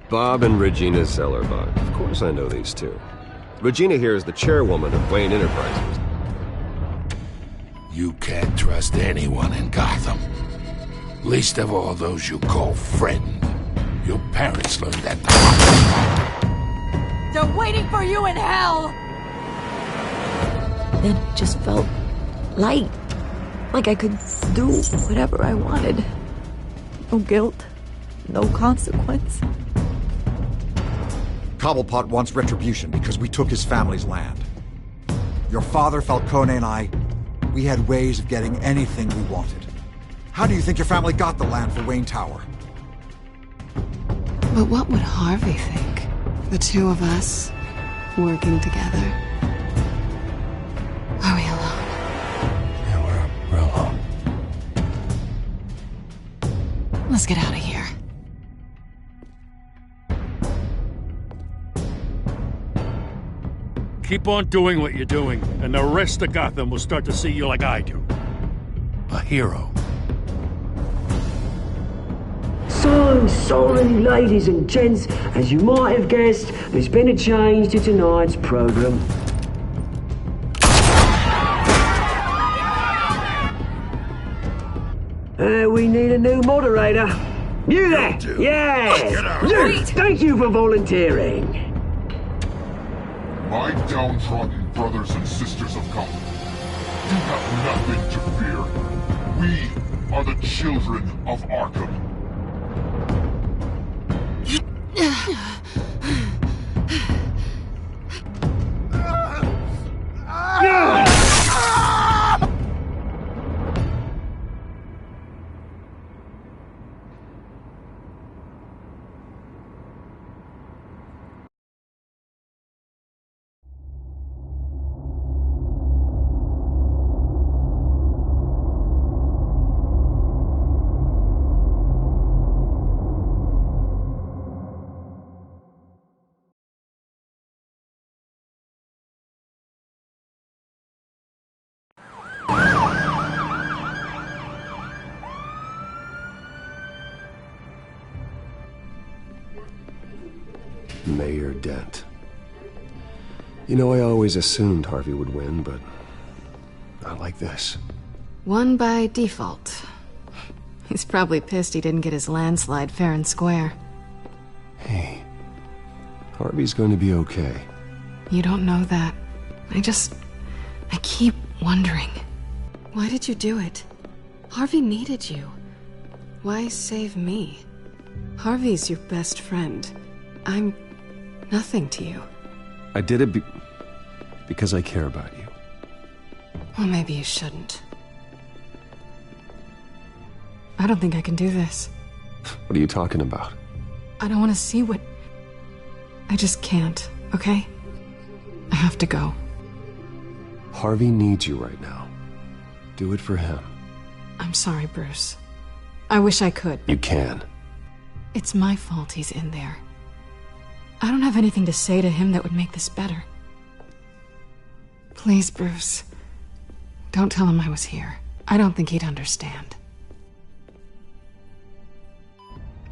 Bob and Regina Zellerbach. Of course I know these two. Regina here is the chairwoman of Wayne Enterprises. You can't trust anyone in Gotham. Least of all those you call friend. Your parents learned that the hard way. They're waiting for you in hell! Then it just felt light. Like I could do whatever I wanted. No guilt. No consequence. Cobblepot wants retribution because we took his family's land. Your father, Falcone, and I, we had ways of getting anything we wanted. How do you think your family got the land for Wayne Tower? But what would Harvey think? The two of us, working together. Are we alone? Yeah, we're alone. Let's get out of here. Keep on doing what you're doing, and the rest of Gotham will start to see you like I do. A hero. So sorry, ladies and gents. As you might have guessed, there's been a change to tonight's program. We need a new moderator. You there? Yeah! You! Thank you for volunteering. My downtrodden brothers and sisters of Gotham, you have nothing to fear. We are the children of Arkham. Mayor Dent. You know, I always assumed Harvey would win, but not like this. Won by default. He's probably pissed he didn't get his landslide fair and square. Hey, Harvey's going to be okay. You don't know that. I keep wondering. Why did you do it? Harvey needed you. Why save me? Harvey's your best friend. I'm nothing to you. I did it because I care about you. Well, maybe you shouldn't. I don't think I can do this. What are you talking about? I don't want to see what... I just can't, okay? I have to go. Harvey needs you right now. Do it for him. I'm sorry, Bruce. I wish I could. You can. It's my fault he's in there. I don't have anything to say to him that would make this better. Please, Bruce. Don't tell him I was here. I don't think he'd understand.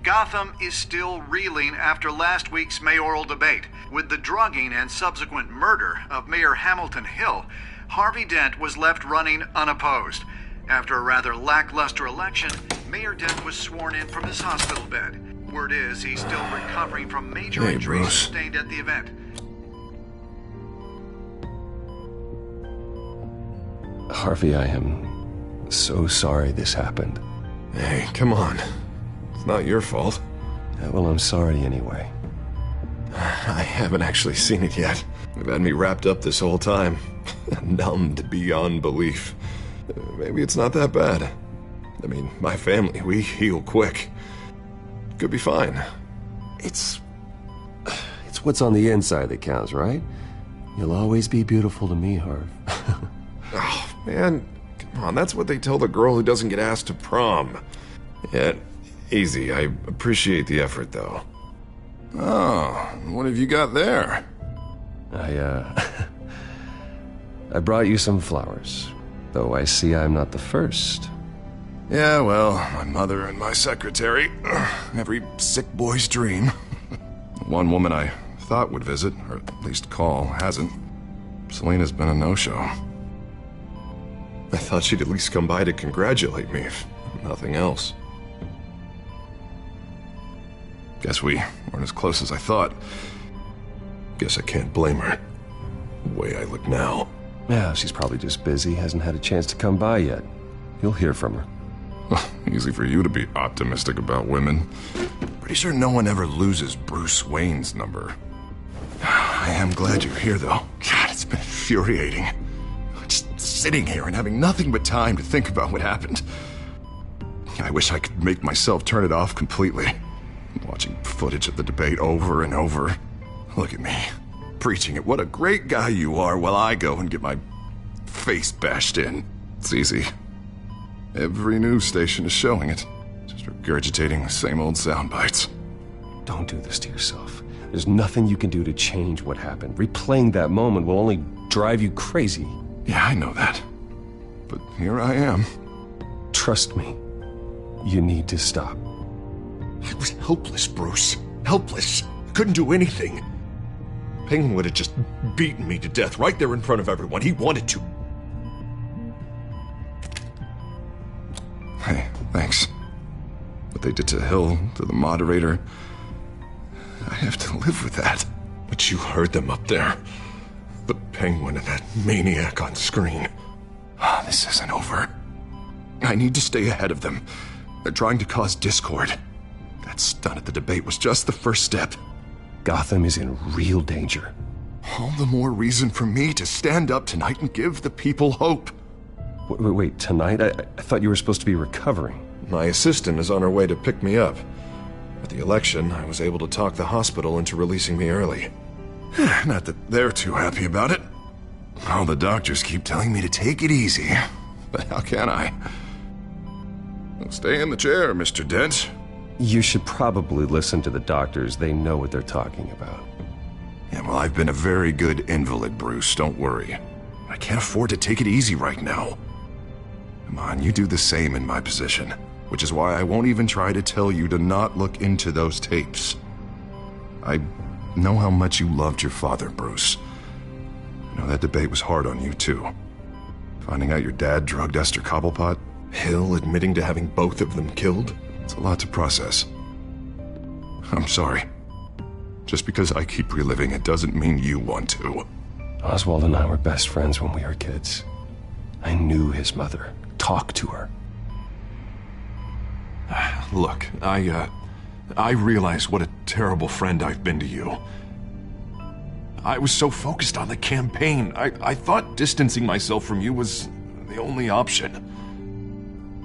Gotham is still reeling after last week's mayoral debate. With the drugging and subsequent murder of Mayor Hamilton Hill, Harvey Dent was left running unopposed. After a rather lackluster election, Mayor Dent was sworn in from his hospital bed. Word is he's still recovering from major injuries sustained at the event. Harvey, I am so sorry this happened. Hey, come on. It's not your fault. Yeah, well, I'm sorry anyway. I haven't actually seen it yet. They've had me wrapped up this whole time. Numbed beyond belief. Maybe it's not that bad. I mean, my family, we heal quick. Could be fine. It's what's on the inside that counts, right? You'll always be beautiful to me, Harv. Oh, man. Come on, that's what they tell the girl who doesn't get asked to prom. Yeah, easy. I appreciate the effort, though. Oh, what have you got there? I brought you some flowers. Though I see I'm not the first. Yeah, well, my mother and my secretary. Every sick boy's dream. one woman I thought would visit, or at least call, hasn't. Selena's been a no-show. I thought she'd at least come by to congratulate me, if nothing else. Guess we weren't as close as I thought. Guess I can't blame her. The way I look now. Yeah, she's probably just busy, hasn't had a chance to come by yet. You'll hear from her. Easy for you to be optimistic about women. Pretty sure no one ever loses Bruce Wayne's number. I am glad you're here, though. God, it's been infuriating. Just sitting here and having nothing but time to think about what happened. I wish I could make myself turn it off completely. Watching footage of the debate over and over. Look at me, preaching at what a great guy you are while I go and get my face bashed in. It's easy. Every news station is showing it. Just regurgitating the same old sound bites. Don't do this to yourself. There's nothing you can do to change what happened. Replaying that moment will only drive you crazy. Yeah, I know that. But here I am. Trust me. You need to stop. I was helpless, Bruce. Helpless. Couldn't do anything. Penguin would have just beaten me to death right there in front of everyone. He wanted to. Hey, thanks. What they did to Hill, to the moderator, I have to live with that. But you heard them up there. The Penguin and that maniac on screen. This isn't over. I need to stay ahead of them. They're trying to cause discord. That stunt at the debate was just the first step. Gotham is in real danger. All the more reason for me to stand up tonight and give the people hope. Wait, tonight? I thought you were supposed to be recovering. My assistant is on her way to pick me up. At the election, I was able to talk the hospital into releasing me early. Not that they're too happy about it. All the doctors keep telling me to take it easy. But how can I? Well, stay in the chair, Mr. Dent. You should probably listen to the doctors. They know what they're talking about. Yeah, well, I've been a very good invalid, Bruce. Don't worry. I can't afford to take it easy right now. Come on, you do the same in my position. Which is why I won't even try to tell you to not look into those tapes. I know how much you loved your father, Bruce. I know that debate was hard on you, too. Finding out your dad drugged Esther Cobblepot, Hill admitting to having both of them killed, it's a lot to process. I'm sorry. Just because I keep reliving it doesn't mean you want to. Oswald and I were best friends when we were kids. I knew his mother. Talked to her. Look, I realize what a terrible friend I've been to you. I was so focused on the campaign. I thought distancing myself from you was the only option.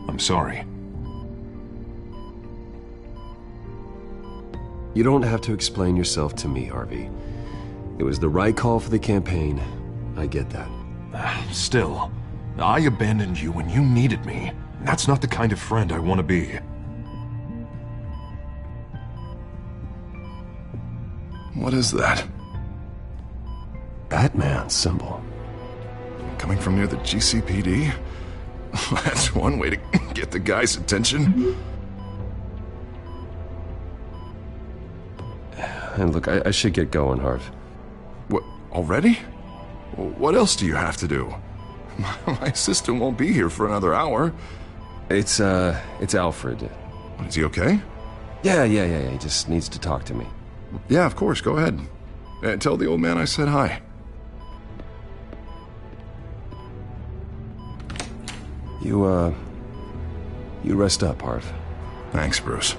I'm sorry. You don't have to explain yourself to me, Harvey. It was the right call for the campaign. I get that. Still, I abandoned you when you needed me. That's not the kind of friend I want to be. What is that? Batman's symbol. Coming from near the GCPD? That's one way to get the guy's attention. And look, I should get going, Harv. What, already? What else do you have to do? My assistant won't be here for another hour. It's Alfred. Is he okay? Yeah, he just needs to talk to me. Yeah, of course, go ahead. Tell the old man I said hi. You rest up, Harv. Thanks, Bruce.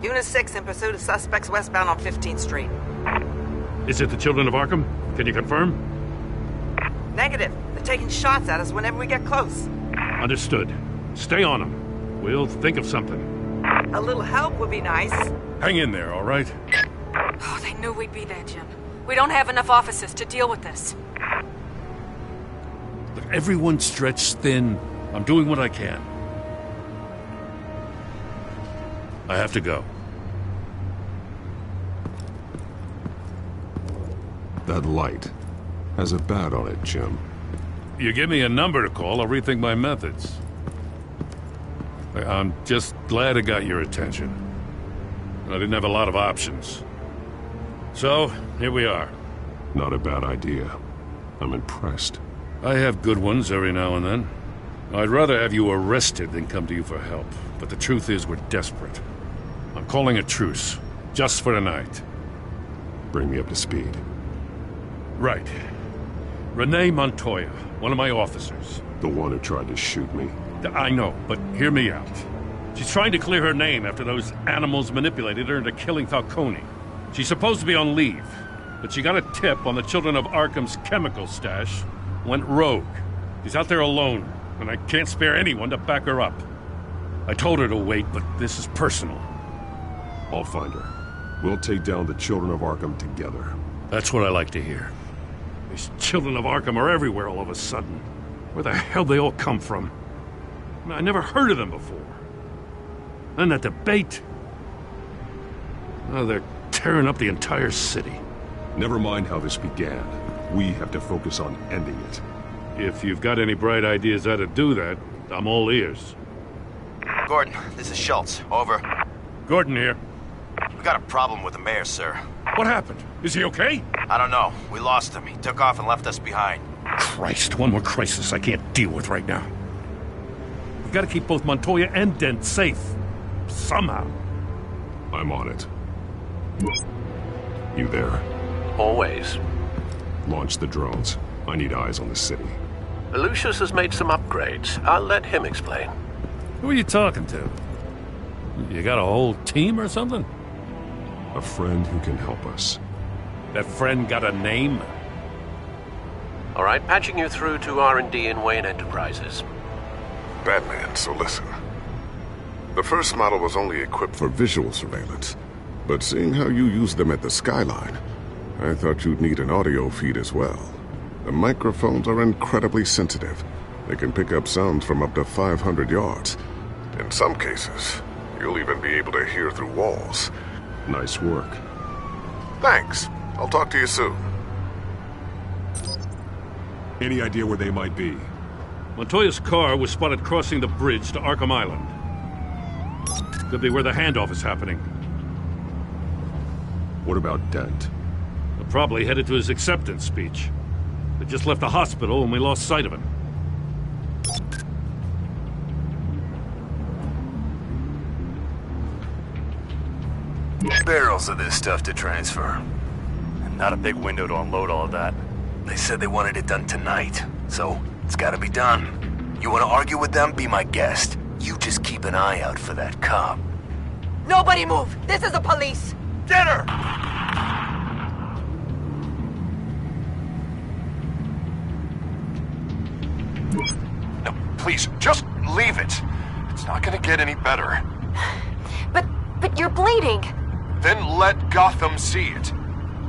Unit 6 in pursuit of suspects westbound on 15th Street. Is it the Children of Arkham? Can you confirm? Negative. They're taking shots at us whenever we get close. Understood. Stay on them. We'll think of something. A little help would be nice. Hang in there, all right? Oh, they knew we'd be there, Jim. We don't have enough officers to deal with this. Look, everyone's stretched thin. I'm doing what I can. I have to go. That light has a bat on it, Jim. You give me a number to call, I'll rethink my methods. I'm just glad I got your attention. I didn't have a lot of options. So, here we are. Not a bad idea. I'm impressed. I have good ones every now and then. I'd rather have you arrested than come to you for help. But the truth is, we're desperate. I'm calling a truce, just for tonight. Bring me up to speed. Right. Renee Montoya, one of my officers. The one who tried to shoot me. I know, but hear me out. She's trying to clear her name after those animals manipulated her into killing Falcone. She's supposed to be on leave, but she got a tip on the Children of Arkham's chemical stash, went rogue. She's out there alone, and I can't spare anyone to back her up. I told her to wait, but this is personal. I'll find her. We'll take down the Children of Arkham together. That's what I like to hear. These Children of Arkham are everywhere all of a sudden. Where the hell they all come from? I never heard of them before. And that debate. Oh, they're tearing up the entire city. Never mind how this began. We have to focus on ending it. If you've got any bright ideas how to do that, I'm all ears. Gordon, this is Schultz. Over. Gordon here. We got a problem with the mayor, sir. What happened? Is he okay? I don't know. We lost him. He took off and left us behind. Christ, one more crisis I can't deal with right now. We've got to keep both Montoya and Dent safe. Somehow. I'm on it. You there? Always. Launch the drones. I need eyes on the city. Lucius has made some upgrades. I'll let him explain. Who are you talking to? You got a whole team or something? A friend who can help us. That friend got a name? All right, patching you through to R&D in Wayne Enterprises. Batman, so listen. The first model was only equipped for visual surveillance, but seeing how you use them at the Skyline, I thought you'd need an audio feed as well. The microphones are incredibly sensitive. They can pick up sounds from up to 500 yards. In some cases, you'll even be able to hear through walls. Nice work. Thanks. I'll talk to you soon. Any idea where they might be? Montoya's car was spotted crossing the bridge to Arkham Island. Could be where the handoff is happening. What about Dent? They're probably headed to his acceptance speech. They just left the hospital and we lost sight of him. Barrels of this stuff to transfer. And not a big window to unload all of that. They said they wanted it done tonight, so it's gotta be done. You wanna argue with them? Be my guest. You just keep an eye out for that cop. Nobody move! This is the police! Get her! No, please, just leave it. It's not gonna get any better. But you're bleeding! Then let Gotham see it.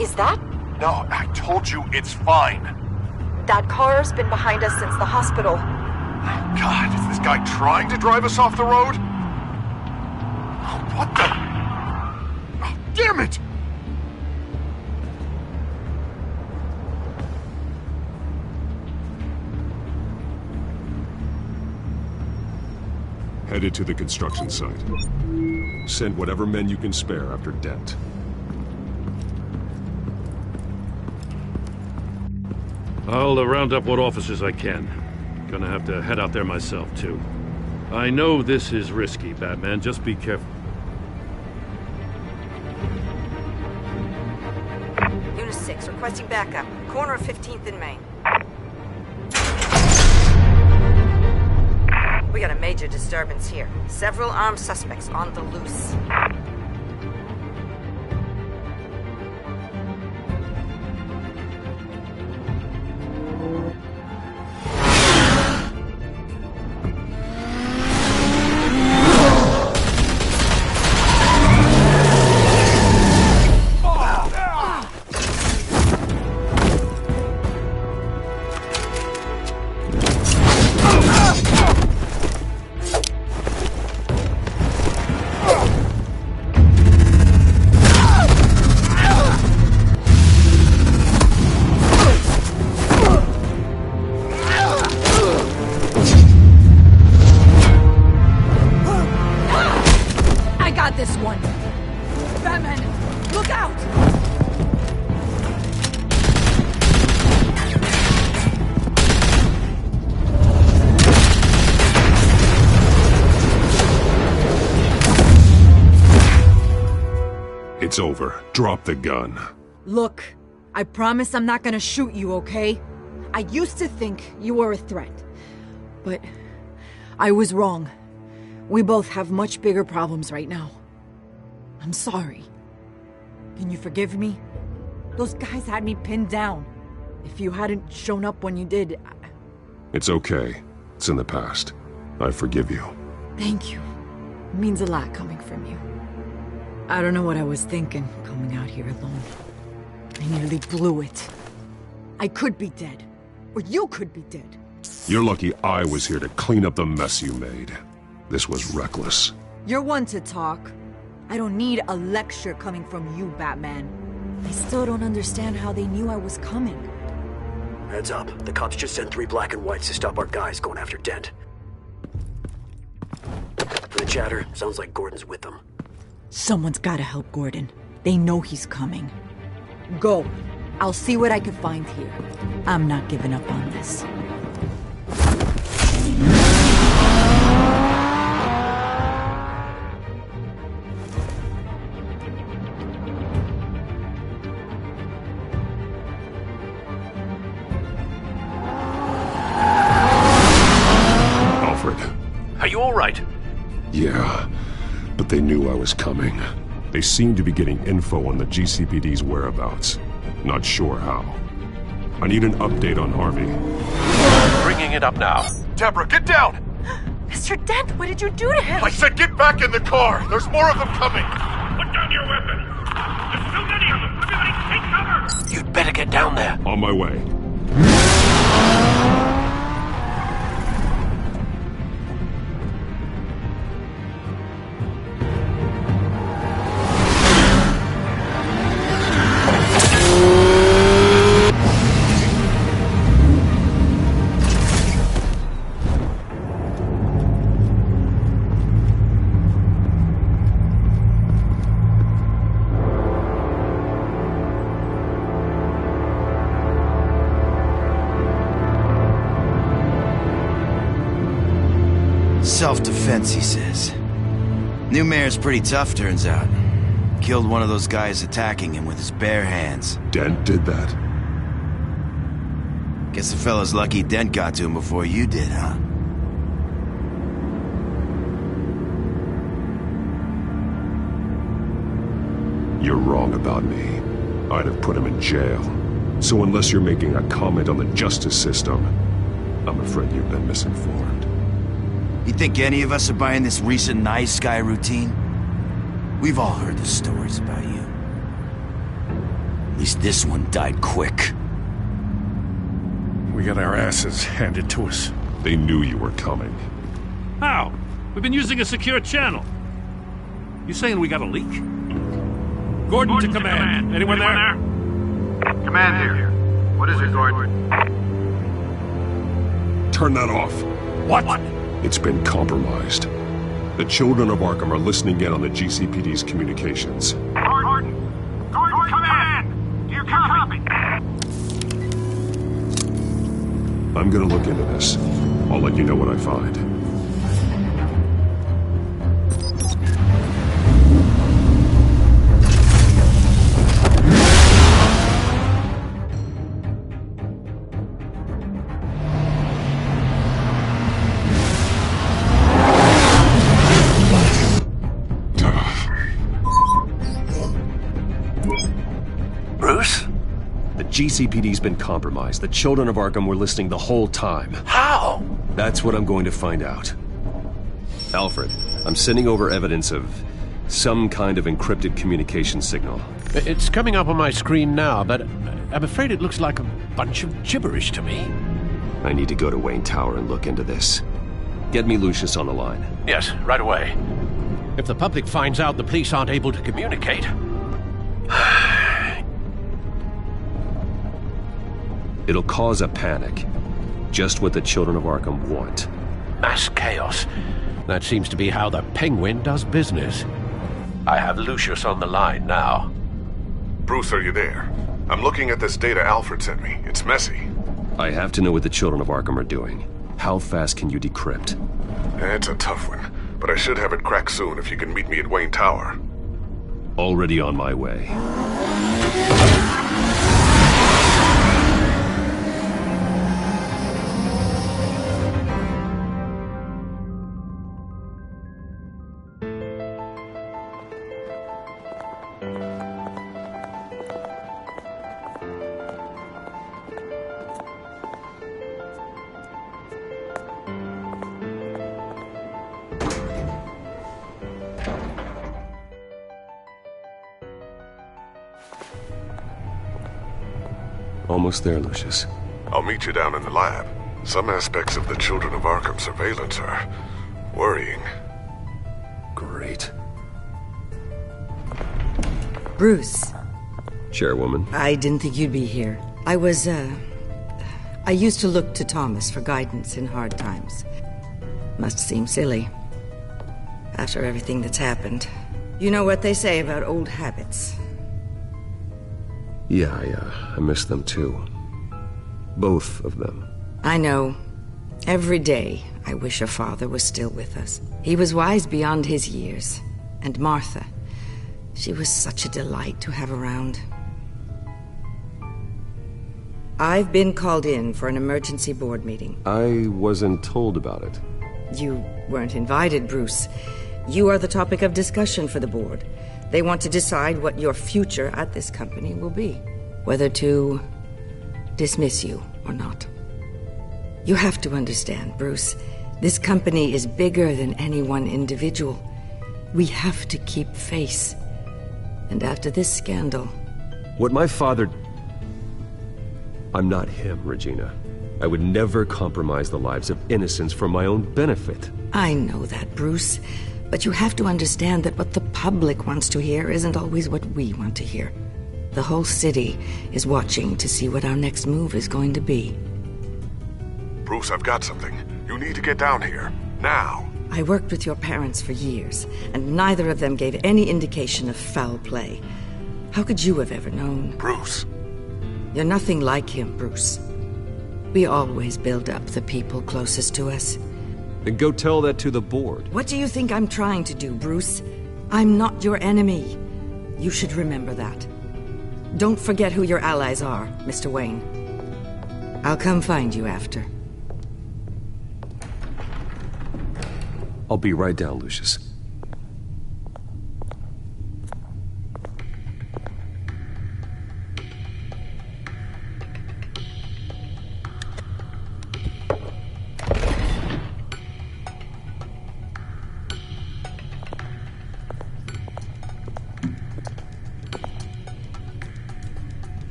Is that? No, I told you it's fine. That car's been behind us since the hospital. God, is this guy trying to drive us off the road? What the? Oh, damn it! Headed to the construction site. Send whatever men you can spare after Dent. I'll round up what officers I can. Gonna have to head out there myself, too. I know this is risky, Batman. Just be careful. Unit 6, requesting backup. Corner of 15th and Main. We got a major disturbance here. Several armed suspects on the loose. over. Drop the gun. Look, I promise I'm not gonna shoot you, okay? I used to think you were a threat. But I was wrong. We both have much bigger problems right now. I'm sorry. Can you forgive me? Those guys had me pinned down. If you hadn't shown up when you did... It's okay. It's in the past. I forgive you. Thank you. It means a lot coming from you. I don't know what I was thinking, coming out here alone. I nearly blew it. I could be dead. Or you could be dead. You're lucky I was here to clean up the mess you made. This was reckless. You're one to talk. I don't need a lecture coming from you, Batman. I still don't understand how they knew I was coming. Heads up. The cops just sent 3 black and whites to stop our guys going after Dent. For the chatter, sounds like Gordon's with them. Someone's gotta help Gordon. They know he's coming. Go. I'll see what I can find here. I'm not giving up on this. Are you all right? Yeah, but they knew I was coming. They seem to be getting info on the GCPD's whereabouts. Not sure how. I need an update on Harvey. Bringing it up now. Deborah, get down! Mr. Dent, what did you do to him? I said get back in the car! There's more of them coming! Put down your weapon! There's too many of them! Everybody take cover! You'd better get down there. On my way. Self-defense, he says. New mayor's pretty tough, turns out. Killed one of those guys attacking him with his bare hands. Dent did that? Guess the fella's lucky Dent got to him before you did, huh? You're wrong about me. I'd have put him in jail. So unless you're making a comment on the justice system, I'm afraid you've been misinformed. You think any of us are buying this recent nice guy routine? We've all heard the stories about you. At least this one died quick. We got our asses handed to us. They knew you were coming. How? We've been using a secure channel. You saying we got a leak? Gordon to command. Anyone there? Command here. What is it, Gordon? Turn that off. What? It's been compromised. The children of Arkham are listening in on the GCPD's communications. Gordon, command! Do you copy? I'm gonna look into this. I'll let you know what I find. GCPD's been compromised. The children of Arkham were listening the whole time. How? That's what I'm going to find out. Alfred, I'm sending over evidence of some kind of encrypted communication signal. It's coming up on my screen now, but I'm afraid it looks like a bunch of gibberish to me. I need to go to Wayne Tower and look into this. Get me Lucius on the line. Yes, right away. If the public finds out the police aren't able to communicate... It'll cause a panic. Just what the children of Arkham want. Mass chaos. That seems to be how the Penguin does business. I have Lucius on the line now. Bruce, are you there? I'm looking at this data Alfred sent me. It's messy. I have to know what the children of Arkham are doing. How fast can you decrypt? It's a tough one, but I should have it cracked soon if you can meet me at Wayne Tower. Already on my way. Almost there, Lucius. I'll meet you down in the lab. Some aspects of the Children of Arkham surveillance are worrying. Great. Bruce. Chairwoman. I didn't think you'd be here. I used to look to Thomas for guidance in hard times. Must seem silly. After everything that's happened. You know what they say about old habits. Yeah, I miss them too. Both of them. I know. Every day, I wish your father was still with us. He was wise beyond his years. And Martha, she was such a delight to have around. I've been called in for an emergency board meeting. I wasn't told about it. You weren't invited, Bruce. You are the topic of discussion for the board. They want to decide what your future at this company will be. Whether to dismiss you or not. You have to understand, Bruce. This company is bigger than any one individual. We have to keep face. And after this scandal... What my father... I'm not him, Regina. I would never compromise the lives of innocents for my own benefit. I know that, Bruce. But you have to understand that what the public wants to hear isn't always what we want to hear. The whole city is watching to see what our next move is going to be. Bruce, I've got something. You need to get down here. Now. I worked with your parents for years, and neither of them gave any indication of foul play. How could you have ever known? Bruce. You're nothing like him, Bruce. We always build up the people closest to us. Then go tell that to the board. What do you think I'm trying to do, Bruce? I'm not your enemy. You should remember that. Don't forget who your allies are, Mr. Wayne. I'll come find you after. I'll be right down, Lucius.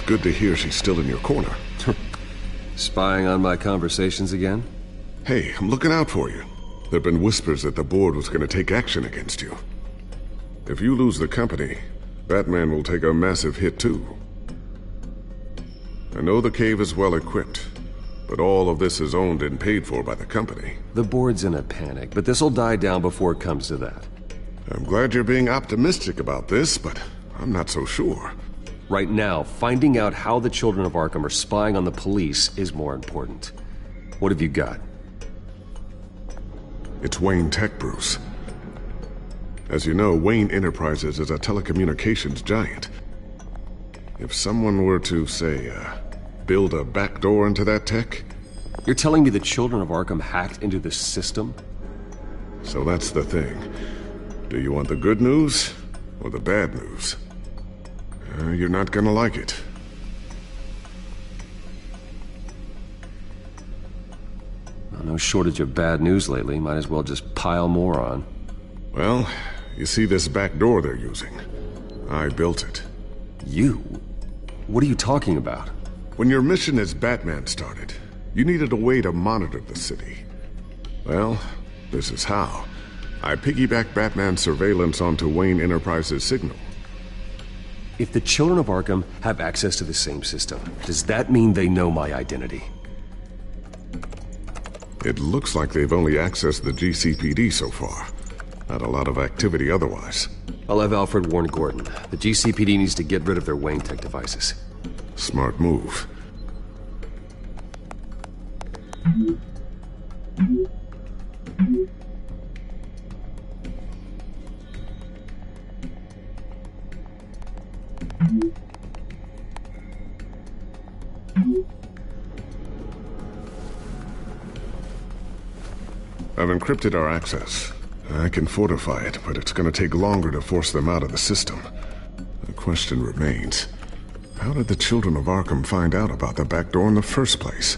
Good to hear she's still in your corner. Spying on my conversations again? Hey, I'm looking out for you. There've been whispers that the board was going to take action against you. If you lose the company, Batman will take a massive hit too. I know the cave is well equipped, but all of this is owned and paid for by the company. The board's in a panic, but this'll die down before it comes to that. I'm glad you're being optimistic about this, but I'm not so sure. Right now, finding out how the Children of Arkham are spying on the police is more important. What have you got? It's Wayne Tech, Bruce. As you know, Wayne Enterprises is a telecommunications giant. If someone were to, say, build a backdoor into that tech... You're telling me the Children of Arkham hacked into the system? So that's the thing. Do you want the good news or the bad news? You're not gonna like it. Well, no shortage of bad news lately. Might as well just pile more on. Well, You see this back door they're using? I built it. You? What are you talking about? When your mission as Batman started, you needed a way to monitor the city. Well, this is how. I piggybacked Batman's surveillance onto Wayne Enterprises' signal. If the children of Arkham have access to the same system, does that mean they know my identity? It looks like they've only accessed the GCPD so far. Not a lot of activity otherwise. I'll have Alfred warn Gordon. The GCPD needs to get rid of their Wayne Tech devices. Smart move. I've encrypted our access. I can fortify it, but it's going to take longer to force them out of the system. The question remains, how did the children of Arkham find out about the back door in the first place?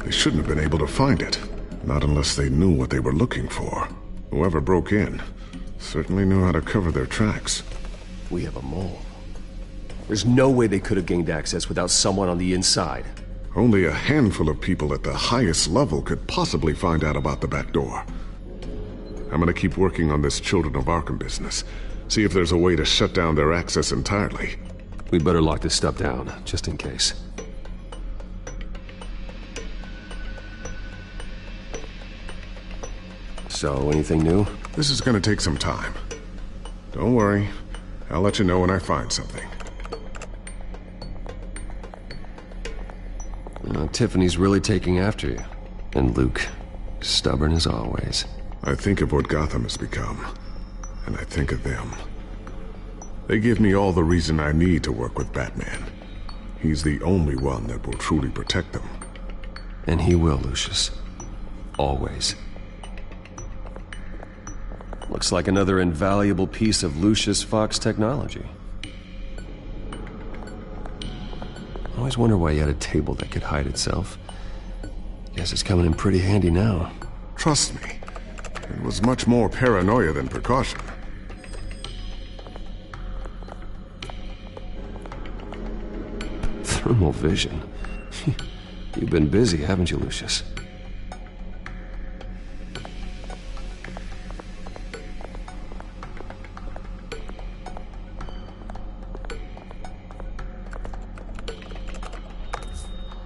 They shouldn't have been able to find it, not unless they knew what they were looking for. Whoever broke in certainly knew how to cover their tracks. We have a mole. There's no way they could have gained access without someone on the inside. Only a handful of people at the highest level could possibly find out about the back door. I'm gonna keep working on this Children of Arkham business. See if there's a way to shut down their access entirely. We better lock this stuff down, just in case. So, anything new? This is gonna take some time. Don't worry. I'll let you know when I find something. Tiffany's really taking after you. And Luke, stubborn as always. I think of what Gotham has become, and I think of them. They give me all the reason I need to work with Batman. He's the only one that will truly protect them. And he will, Lucius. Always. Looks like another invaluable piece of Lucius Fox technology. I always wonder why he had a table that could hide itself. Guess it's coming in pretty handy now. Trust me, it was much more paranoia than precaution. Thermal vision. You've been busy, haven't you, Lucius?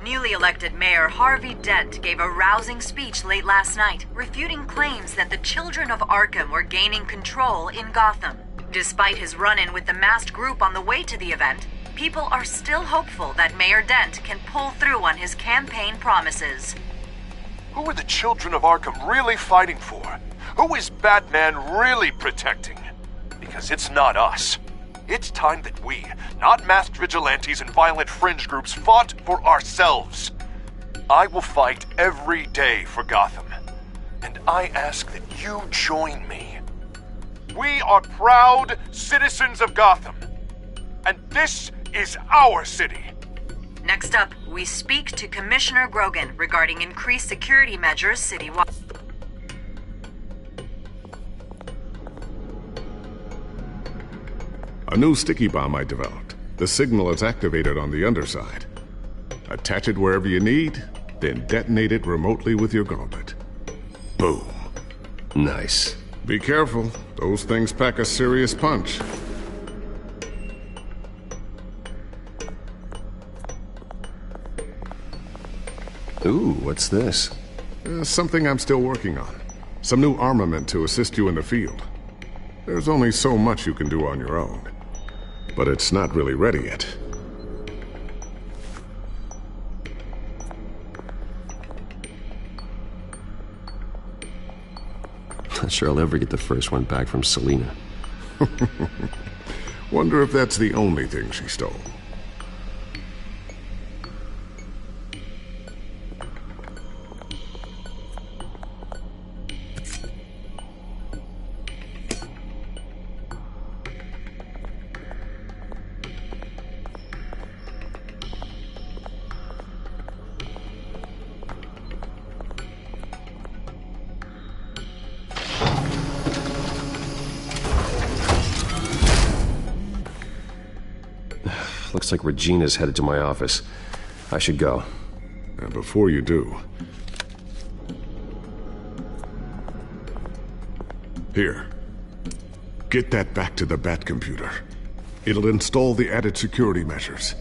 Newly elected Mayor Harvey Dent gave a rousing speech late last night, refuting claims that the children of Arkham were gaining control in Gotham. Despite his run-in with the masked group on the way to the event, people are still hopeful that Mayor Dent can pull through on his campaign promises. Who are the children of Arkham really fighting for? Who is Batman really protecting? Because it's not us. It's time that we, not masked vigilantes and violent fringe groups, fought for ourselves. I will fight every day for Gotham. And I ask that you join me. We are proud citizens of Gotham. And this is our city. Next up, we speak to Commissioner Grogan regarding increased security measures citywide. A new sticky bomb I developed. The signal is activated on the underside. Attach it wherever you need, then detonate it remotely with your gauntlet. Boom. Nice. Be careful. Those things pack a serious punch. Ooh, what's this? Something I'm still working on. Some new armament to assist you in the field. There's only so much you can do on your own. But it's not really ready yet. Not sure I'll ever get the first one back from Selina. Wonder if that's the only thing she stole. Looks like Regina's headed to my office. I should go. And before you do... Here. Get that back to the Bat computer. It'll install the added security measures.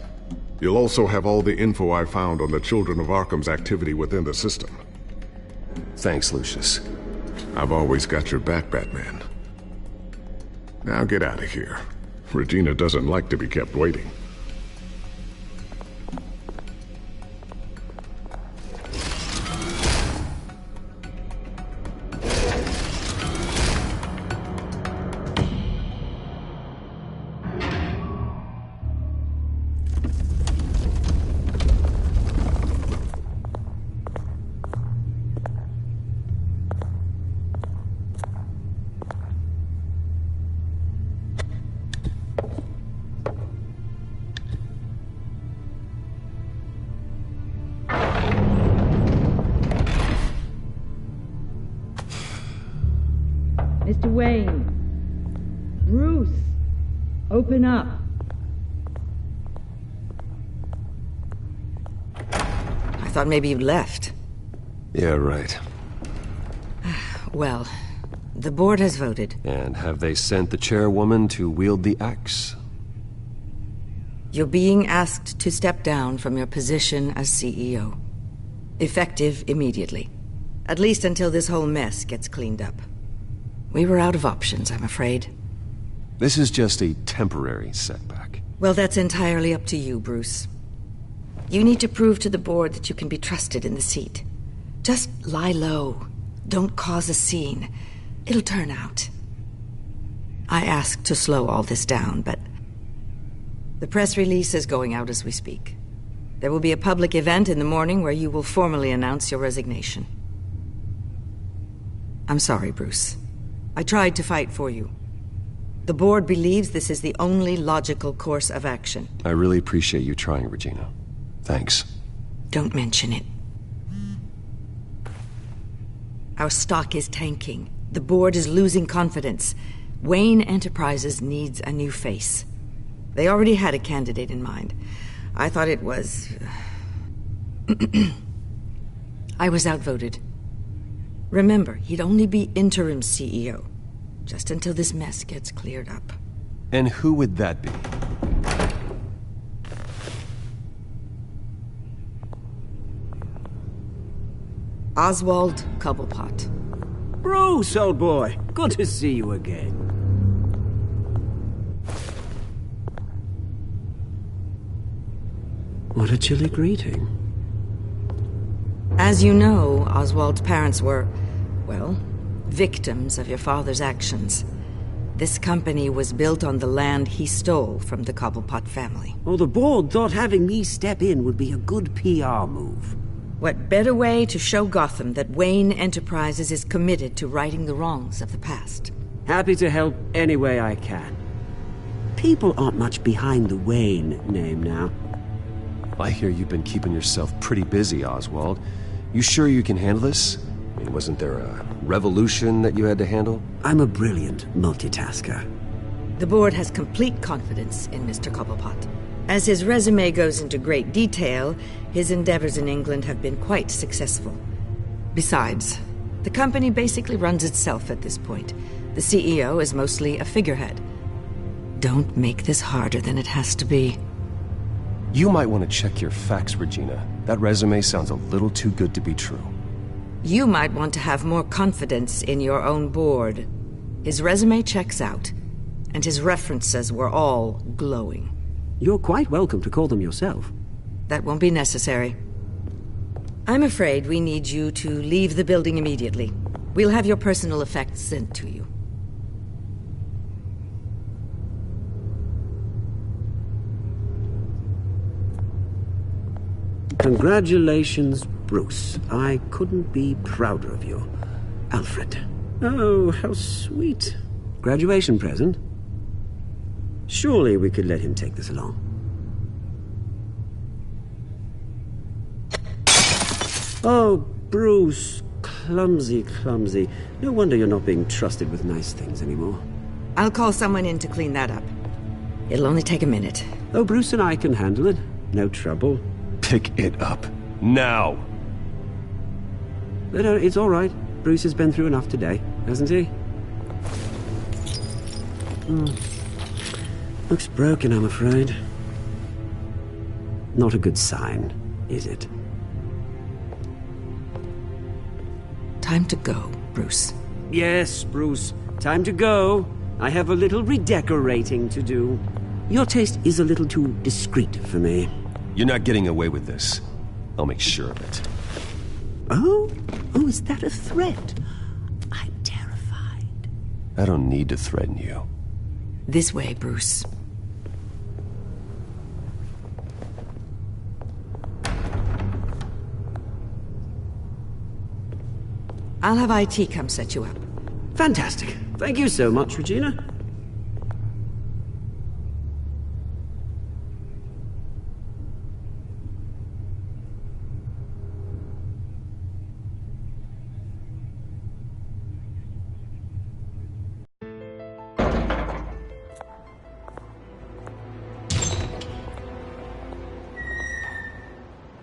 You'll also have all the info I found on the Children of Arkham's activity within the system. Thanks, Lucius. I've always got your back, Batman. Now get out of here. Regina doesn't like to be kept waiting. Mr. Wayne. Bruce. Open up. I thought maybe you'd left. Yeah, right. Well, the board has voted. And have they sent the chairwoman to wield the axe? You're being asked to step down from your position as CEO. Effective immediately. At least until this whole mess gets cleaned up. We were out of options, I'm afraid. This is just a temporary setback. Well, that's entirely up to you, Bruce. You need to prove to the board that you can be trusted in the seat. Just lie low. Don't cause a scene. It'll turn out. I asked to slow all this down, but... the press release is going out as we speak. There will be a public event in the morning where you will formally announce your resignation. I'm sorry, Bruce. I tried to fight for you. The board believes this is the only logical course of action. I really appreciate you trying, Regina. Thanks. Don't mention it. Our stock is tanking. The board is losing confidence. Wayne Enterprises needs a new face. They already had a candidate in mind. I thought it was... I was outvoted. Remember, he'd only be interim CEO, just until this mess gets cleared up. And who would that be? Oswald Cobblepot. Bruce, old boy. Good to see you again. What a chilly greeting. As you know, Oswald's parents were, well, victims of your father's actions. This company was built on the land he stole from the Cobblepot family. Well, the board thought having me step in would be a good PR move. What better way to show Gotham that Wayne Enterprises is committed to righting the wrongs of the past? Happy to help any way I can. People aren't much behind the Wayne name now. I hear you've been keeping yourself pretty busy, Oswald. You sure you can handle this? I mean, wasn't there a revolution that you had to handle? I'm a brilliant multitasker. The board has complete confidence in Mr. Cobblepot. As his resume goes into great detail, his endeavors in England have been quite successful. Besides, the company basically runs itself at this point. The CEO is mostly a figurehead. Don't make this harder than it has to be. You might want to check your facts, Regina. That resume sounds a little too good to be true. You might want to have more confidence in your own board. His resume checks out, and his references were all glowing. You're quite welcome to call them yourself. That won't be necessary. I'm afraid we need you to leave the building immediately. We'll have your personal effects sent to you. Congratulations, Bruce. I couldn't be prouder of you. Alfred. Oh, how sweet. Graduation present? Surely we could let him take this along. Oh, Bruce. Clumsy, clumsy. No wonder you're not being trusted with nice things anymore. I'll call someone in to clean that up. It'll only take a minute. Oh, Bruce and I can handle it. No trouble. Pick it up. Now! No, it's all right. Bruce has been through enough today, hasn't he? Looks broken, I'm afraid. Not a good sign, is it? Time to go, Bruce. Yes, Bruce. Time to go. I have a little redecorating to do. Your taste is a little too discreet for me. You're not getting away with this. I'll make sure of it. Oh? Oh, is that a threat? I'm terrified. I don't need to threaten you. This way, Bruce. I'll have IT come set you up. Fantastic. Thank you so much, Regina.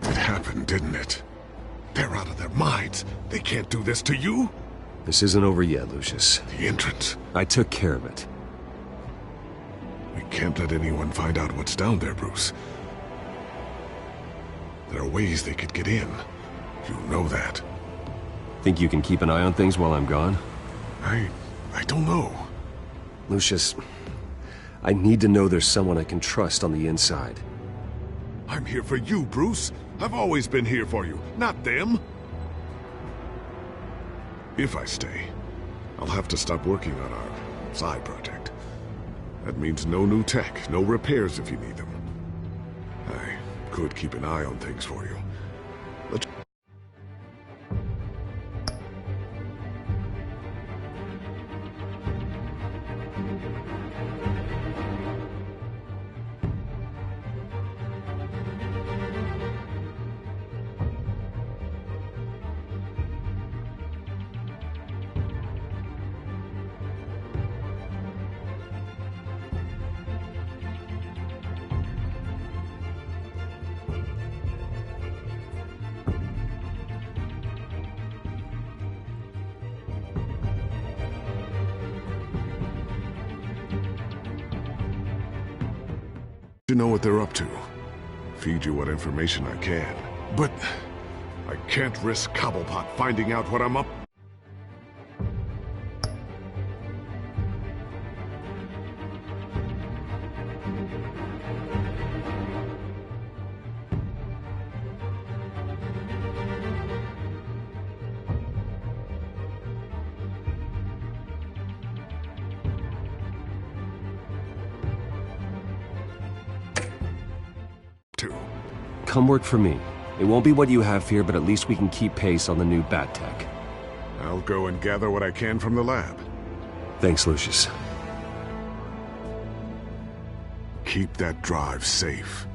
It happened, didn't it? They're out of their minds. They can't do this to you. This isn't over yet, Lucius. The entrance. I took care of it. We can't let anyone find out what's down there, Bruce. There are ways they could get in. You know that. Think you can keep an eye on things while I'm gone? I don't know. Lucius, I need to know there's someone I can trust on the inside. I'm here for you, Bruce. I've always been here for you, not them. If I stay, I'll have to stop working on our side project. That means no new tech, no repairs if you need them. I could keep an eye on things for you. Let's... You know what they're up to. Feed you what information I can. But I can't risk Cobblepot finding out what I'm up. Come work for me. It won't be what you have here, but at least we can keep pace on the new bat tech. I'll go and gather what I can from the lab. Thanks, Lucius. Keep that drive safe.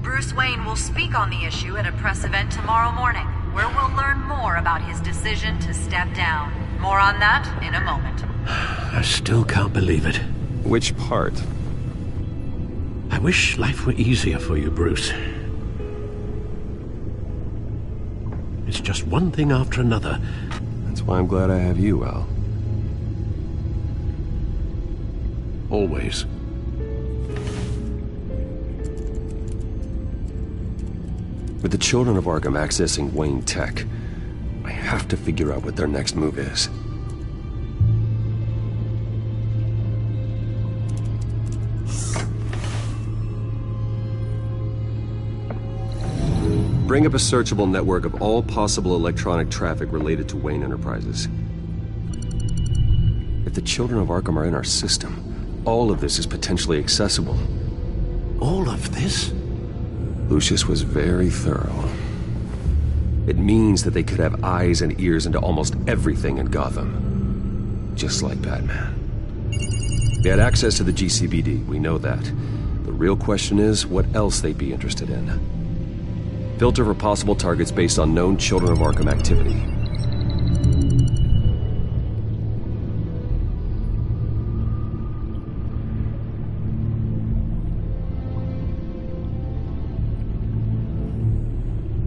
Bruce Wayne will speak on the issue at a press event tomorrow morning, where we'll learn more about his decision to step down. More on that in a moment. I still can't believe it. Which part? I wish life were easier for you, Bruce. It's just one thing after another. That's why I'm glad I have you, Al. Always. With the children of Arkham accessing Wayne Tech, I have to figure out what their next move is. Bring up a searchable network of all possible electronic traffic related to Wayne Enterprises. If the children of Arkham are in our system, all of this is potentially accessible. All of this? Lucius was very thorough. It means that they could have eyes and ears into almost everything in Gotham. Just like Batman. They had access to the GCPD, we know that. The real question is, what else they'd be interested in. Filter for possible targets based on known Children of Arkham activity.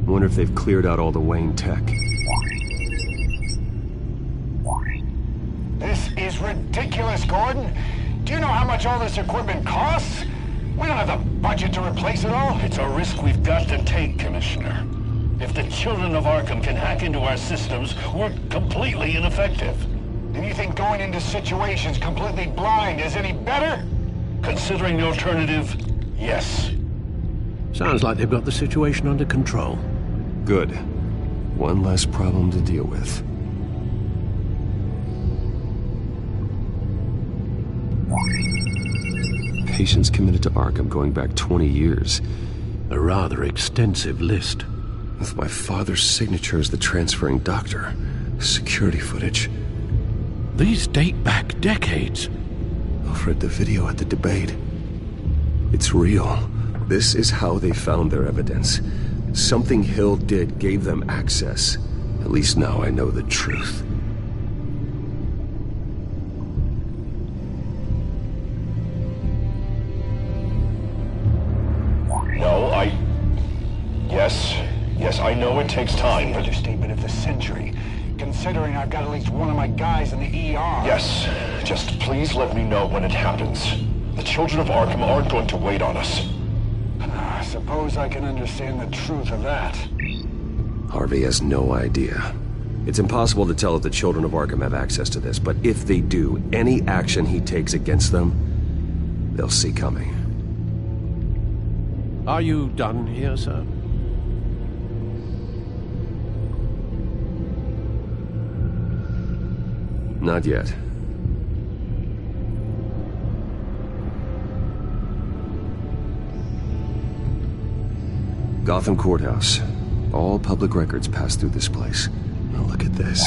I wonder if they've cleared out all the Wayne tech. This is ridiculous, Gordon. Do you know how much all this equipment costs? We don't have the budget to replace it all. It's a risk we've got to take, Commissioner. If the Children of Arkham can hack into our systems, we're completely ineffective. And you think going into situations completely blind is any better? Considering the alternative, yes. Sounds like they've got the situation under control. Good. One less problem to deal with. Patients committed to Arkham going back 20 years. A rather extensive list. With my father's signature as the transferring doctor. Security footage. These date back decades. Alfred, the video at the debate. It's real. This is how they found their evidence. Something Hill did gave them access. At least now I know the truth. No, Yes, I know it takes time, The but... understatement of the century, considering I've got at least one of my guys in the ER. Yes, just please let me know when it happens. The Children of Arkham aren't going to wait on us. I suppose I can understand the truth of that. Harvey has no idea. It's impossible to tell if the Children of Arkham have access to this, but if they do, any action he takes against them, they'll see coming. Are you done here, sir? Not yet. Gotham Courthouse. All public records pass through this place. Now look at this.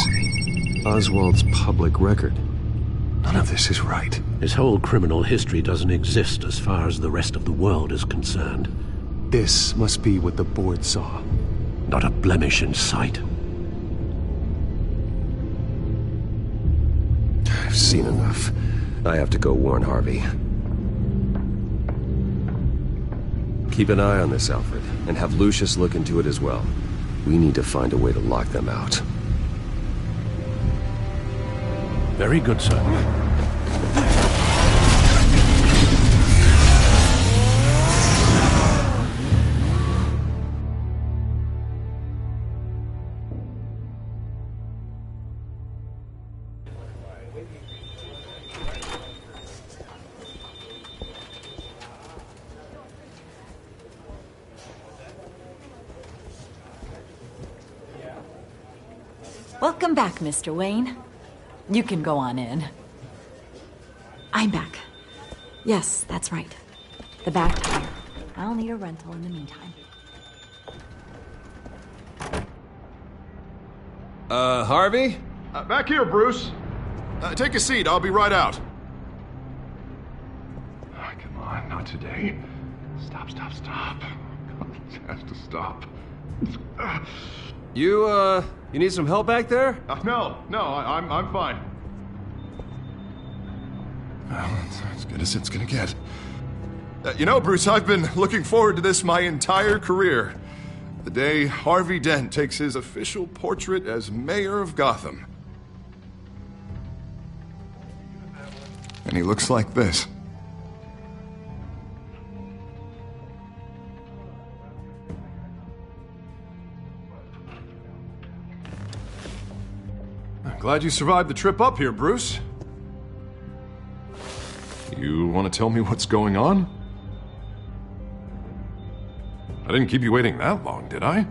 Oswald's public record. None of this is right. His whole criminal history doesn't exist as far as the rest of the world is concerned. This must be what the board saw. Not a blemish in sight. I've seen enough. I have to go warn Harvey. Keep an eye on this, Alfred, and have Lucius look into it as well. We need to find a way to lock them out. Very good, sir. Welcome back, Mr. Wayne. You can go on in. I'm back. Yes, that's right. The back tire. I'll need a rental in the meantime. Harvey? Back here, Bruce. Take a seat, I'll be right out. Oh, come on, not today. Stop. It has to stop. You need some help back there? No, I'm fine. Well, it's as good as it's gonna get. You know, Bruce, I've been looking forward to this my entire career. The day Harvey Dent takes his official portrait as mayor of Gotham. And he looks like this. I'm glad you survived the trip up here, Bruce. You want to tell me what's going on? I didn't keep you waiting that long, did I?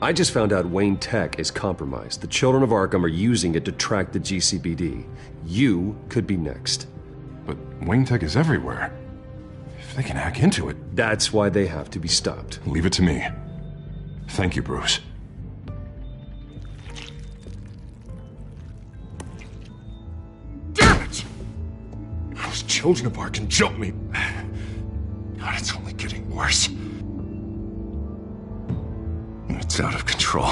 I just found out Wayne Tech is compromised. The Children of Arkham are using it to track the GCPD. You could be next. But Wayne Tech is everywhere. If they can hack into it, That's why they have to be stopped. Leave it to me. Thank you, Bruce. Damn it! Those children of Arkham jumped me. God, it's only getting worse. It's out of control.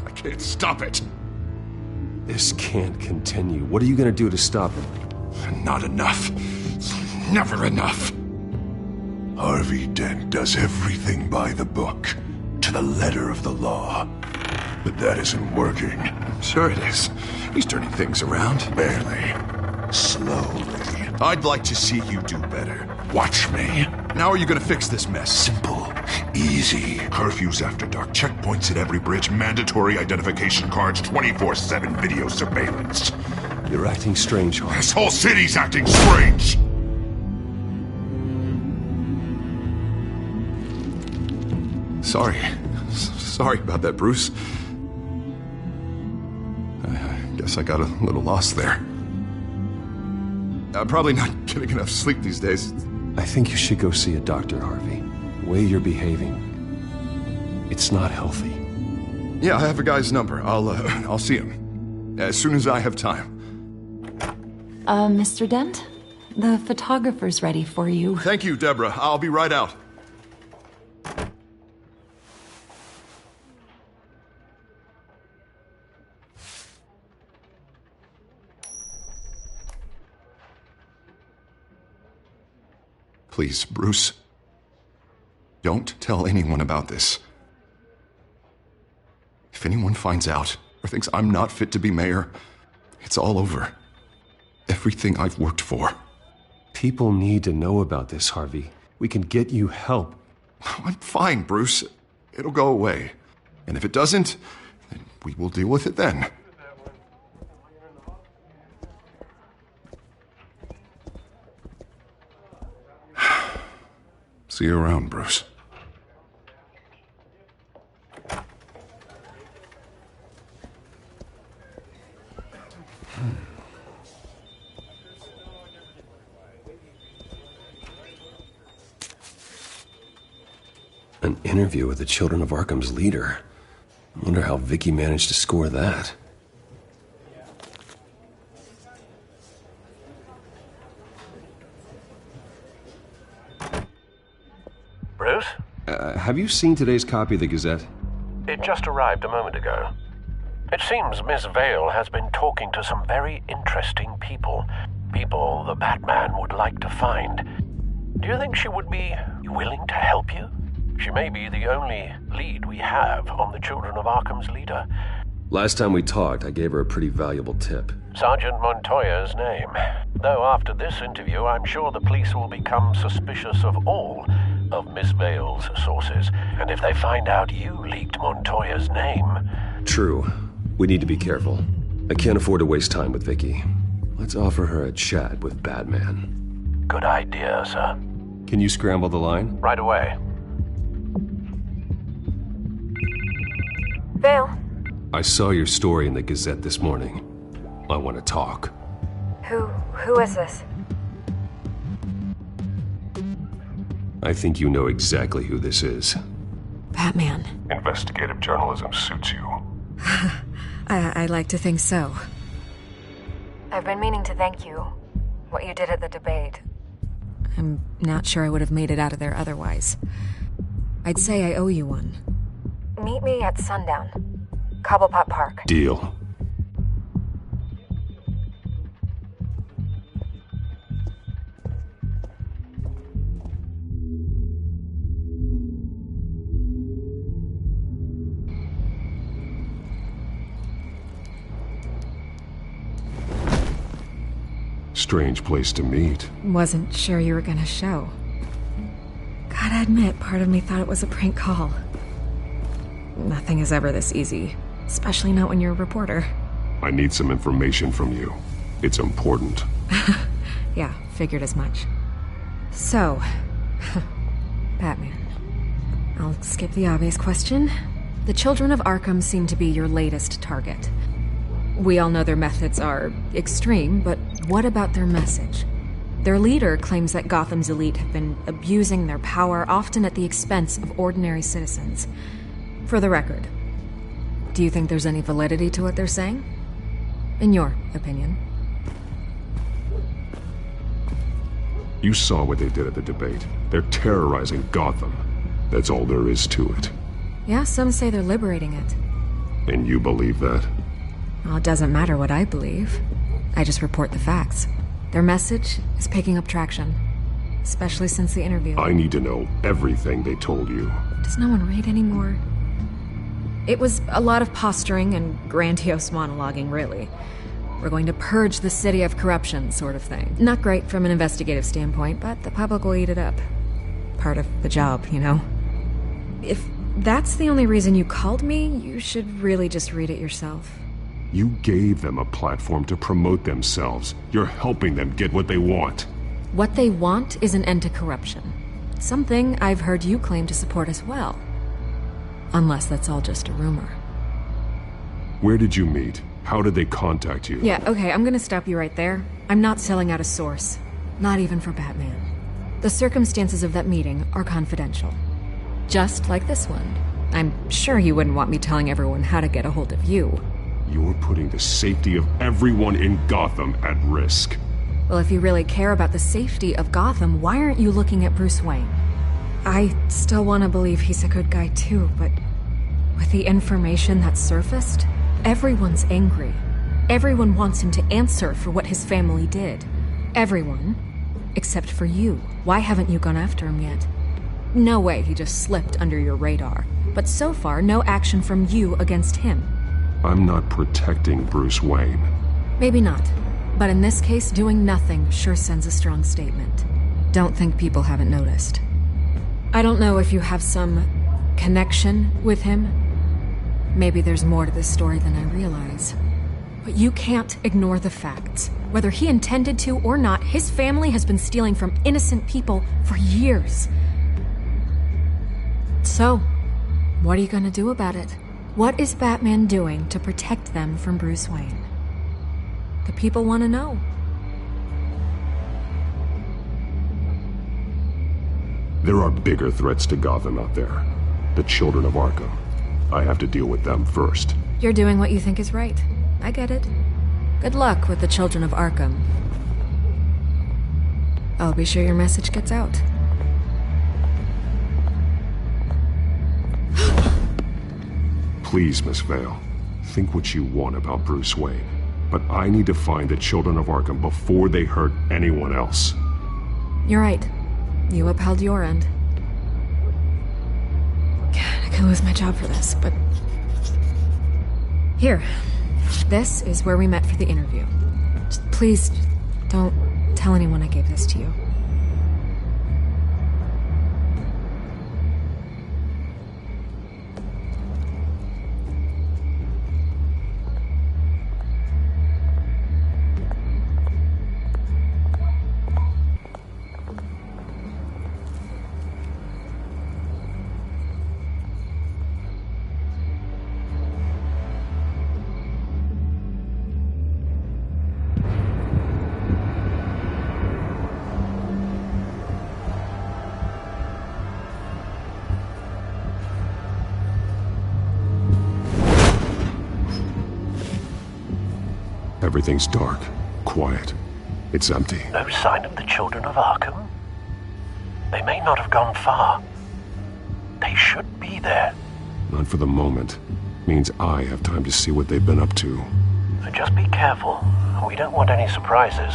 I can't stop it. This can't continue. What are you gonna do to stop it? Not enough. Never enough. Harvey Dent does everything by the book, to the letter of the law. But that isn't working. Sure it is. He's turning things around. Barely. Slowly. I'd like to see you do better. Watch me. How are you gonna fix this mess? Simple. Easy. Curfews after dark, checkpoints at every bridge, mandatory identification cards, 24/7 video surveillance. You're acting strange, Harvey. This whole city's acting strange! Sorry about that, Bruce. I guess I got a little lost there. I'm probably not getting enough sleep these days. I think you should go see a doctor, Harvey. The way you're behaving, it's not healthy. Yeah, I have a guy's number. I'll see him as soon as I have time. Mr. Dent? The photographer's ready for you. Thank you, Deborah. I'll be right out. Please, Bruce, don't tell anyone about this. If anyone finds out or thinks I'm not fit to be mayor, it's all over. Everything I've worked for. People need to know about this, Harvey. We can get you help. I'm fine, Bruce. It'll go away. And if it doesn't, then we will deal with it then. See you around, Bruce. An interview with the Children of Arkham's leader. I wonder how Vicky managed to score that. Bruce? Have you seen today's copy of the Gazette? It just arrived a moment ago. It seems Miss Vale has been talking to some very interesting people. People the Batman would like to find. Do you think she would be willing to help you? She may be the only lead we have on the Children of Arkham's leader. Last time we talked, I gave her a pretty valuable tip. Sergeant Montoya's name. Though after this interview, I'm sure the police will become suspicious of all of Miss Vale's sources. And if they find out you leaked Montoya's name... True. We need to be careful. I can't afford to waste time with Vicky. Let's offer her a chat with Batman. Good idea, sir. Can you scramble the line? Right away. Vale? I saw your story in the Gazette this morning. I want to talk. Who is this? I think you know exactly who this is. Batman. Investigative journalism suits you. I like to think so. I've been meaning to thank you. What you did at the debate. I'm not sure I would have made it out of there otherwise. I'd say I owe you one. Meet me at sundown. Cobblepot Park. Deal. Strange place to meet. Wasn't sure you were gonna show. Gotta admit, part of me thought it was a prank call. Nothing is ever this easy, especially not when you're a reporter. I need some information from you. It's important. Yeah, figured as much. So, Batman. I'll skip the obvious question. The Children of Arkham seem to be your latest target. We all know their methods are extreme, but what about their message? Their leader claims that Gotham's elite have been abusing their power, often at the expense of ordinary citizens. For the record, do you think there's any validity to what they're saying? In your opinion? You saw what they did at the debate. They're terrorizing Gotham. That's all there is to it. Yeah, some say they're liberating it. And you believe that? Well, it doesn't matter what I believe. I just report the facts. Their message is picking up traction, especially since the interview. I need to know everything they told you. Does no one read anymore? It was a lot of posturing and grandiose monologuing, really. We're going to purge the city of corruption, sort of thing. Not great from an investigative standpoint, but the public will eat it up. Part of the job, you know? If that's the only reason you called me, you should really just read it yourself. You gave them a platform to promote themselves. You're helping them get what they want. What they want is an end to corruption. Something I've heard you claim to support as well. Unless that's all just a rumor. Where did you meet? How did they contact you? Yeah, okay, I'm gonna stop you right there. I'm not selling out a source. Not even for Batman. The circumstances of that meeting are confidential. Just like this one. I'm sure you wouldn't want me telling everyone how to get a hold of you. You're putting the safety of everyone in Gotham at risk. Well, if you really care about the safety of Gotham, why aren't you looking at Bruce Wayne? I still want to believe he's a good guy too, but with the information that surfaced, everyone's angry. Everyone wants him to answer for what his family did. Everyone, except for you. Why haven't you gone after him yet? No way he just slipped under your radar. But so far, no action from you against him. I'm not protecting Bruce Wayne. Maybe not. But in this case, doing nothing sure sends a strong statement. Don't think people haven't noticed. I don't know if you have some connection with him. Maybe there's more to this story than I realize. But you can't ignore the facts. Whether he intended to or not, his family has been stealing from innocent people for years. So, what are you gonna do about it? What is Batman doing to protect them from Bruce Wayne? The people want to know. There are bigger threats to Gotham out there. The children of Arkham. I have to deal with them first. You're doing what you think is right. I get it. Good luck with the children of Arkham. I'll be sure your message gets out. Please, Miss Vale, think what you want about Bruce Wayne. But I need to find the children of Arkham before they hurt anyone else. You're right. You upheld your end. God, I could lose my job for this, but... Here. This is where we met for the interview. Just please, don't tell anyone I gave this to you. Everything's dark, quiet. It's empty. No sign of the children of Arkham? They may not have gone far. They should be there. Not for the moment. Means I have time to see what they've been up to. So just be careful. We don't want any surprises.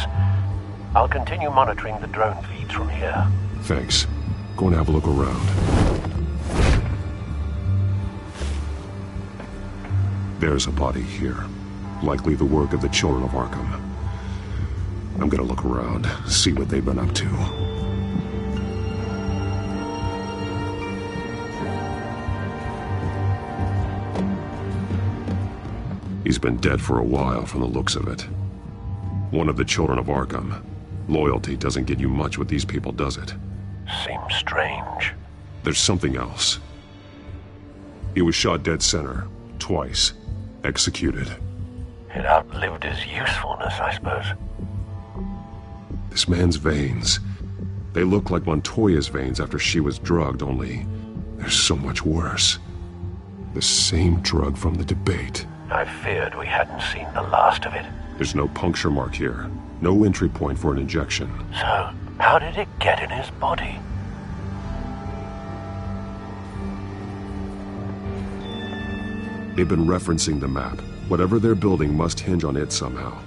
I'll continue monitoring the drone feeds from here. Thanks. Go and have a look around. There's a body here. Likely the work of the children of Arkham. I'm gonna look around, see what they've been up to. He's been dead for a while from the looks of it. One of the children of Arkham. Loyalty doesn't get you much with these people, does it? Seems strange. There's something else. He was shot dead center, twice, executed. It outlived his usefulness, I suppose. This man's veins. They look like Montoya's veins after she was drugged, only they're so much worse. The same drug from the debate. I feared we hadn't seen the last of it. There's no puncture mark here. No entry point for an injection. So, how did it get in his body? They've been referencing the map. Whatever they're building must hinge on it somehow.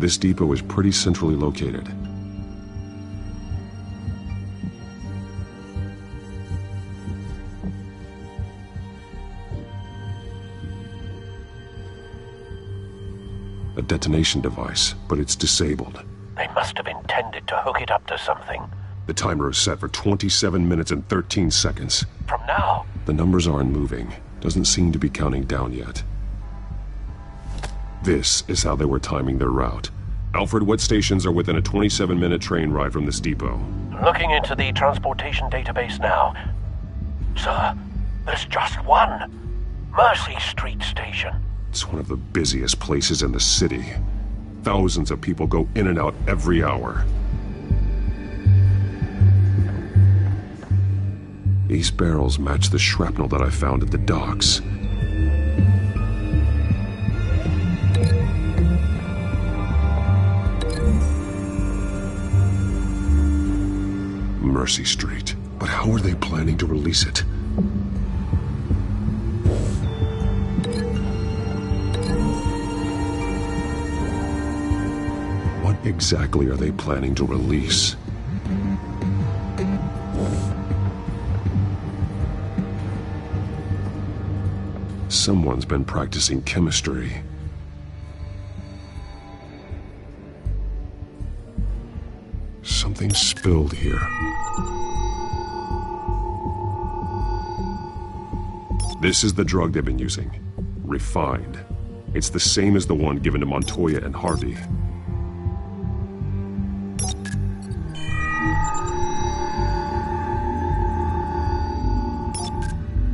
This depot is pretty centrally located. A detonation device, but it's disabled. They must have intended to hook it up to something. The timer is set for 27 minutes and 13 seconds. From now? The numbers aren't moving. Doesn't seem to be counting down yet. This is how they were timing their route. Alfred, what stations are within a 27-minute train ride from this depot? Looking into the transportation database now. Sir, there's just one. Mercy Street Station. It's one of the busiest places in the city. Thousands of people go in and out every hour. These barrels match the shrapnel that I found at the docks. Mercy Street. But how are they planning to release it? What exactly are they planning to release? Someone's been practicing chemistry. Something spilled here. This is the drug they've been using. Refined. It's the same as the one given to Montoya and Harvey.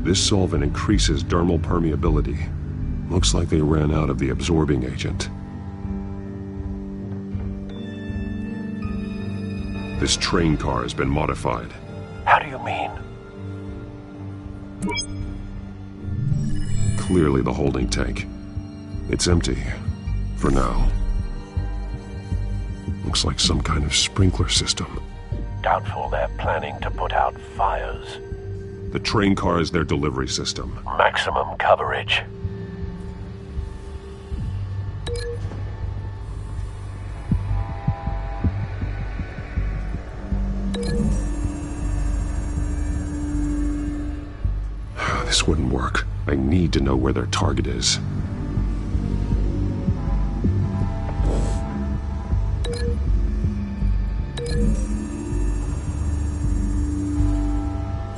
This solvent increases dermal permeability. Looks like they ran out of the absorbing agent. This train car has been modified. How do you mean? Clearly the holding tank. It's empty. For now. Looks like some kind of sprinkler system. Doubtful they're planning to put out fires. The train car is their delivery system. Maximum coverage. This wouldn't work. I need to know where their target is.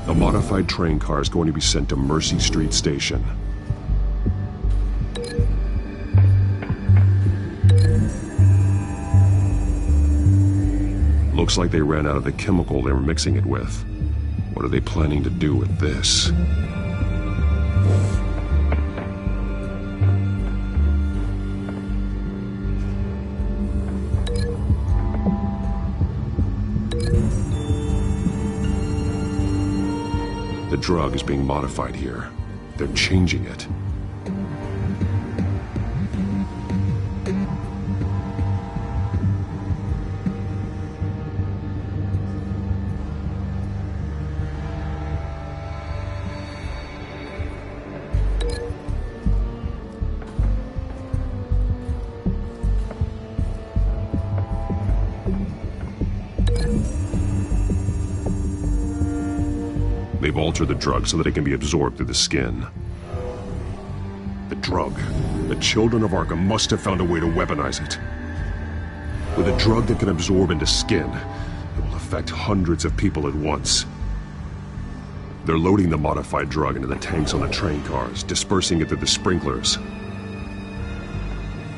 A modified train car is going to be sent to Mercy Street Station. Looks like they ran out of the chemical they were mixing it with. What are they planning to do with this? The drug is being modified here. They're changing it. They've altered the drug so that it can be absorbed through the skin. The drug. The children of Arkham must have found a way to weaponize it. With a drug that can absorb into skin, it will affect hundreds of people at once. They're loading the modified drug into the tanks on the train cars, dispersing it through the sprinklers.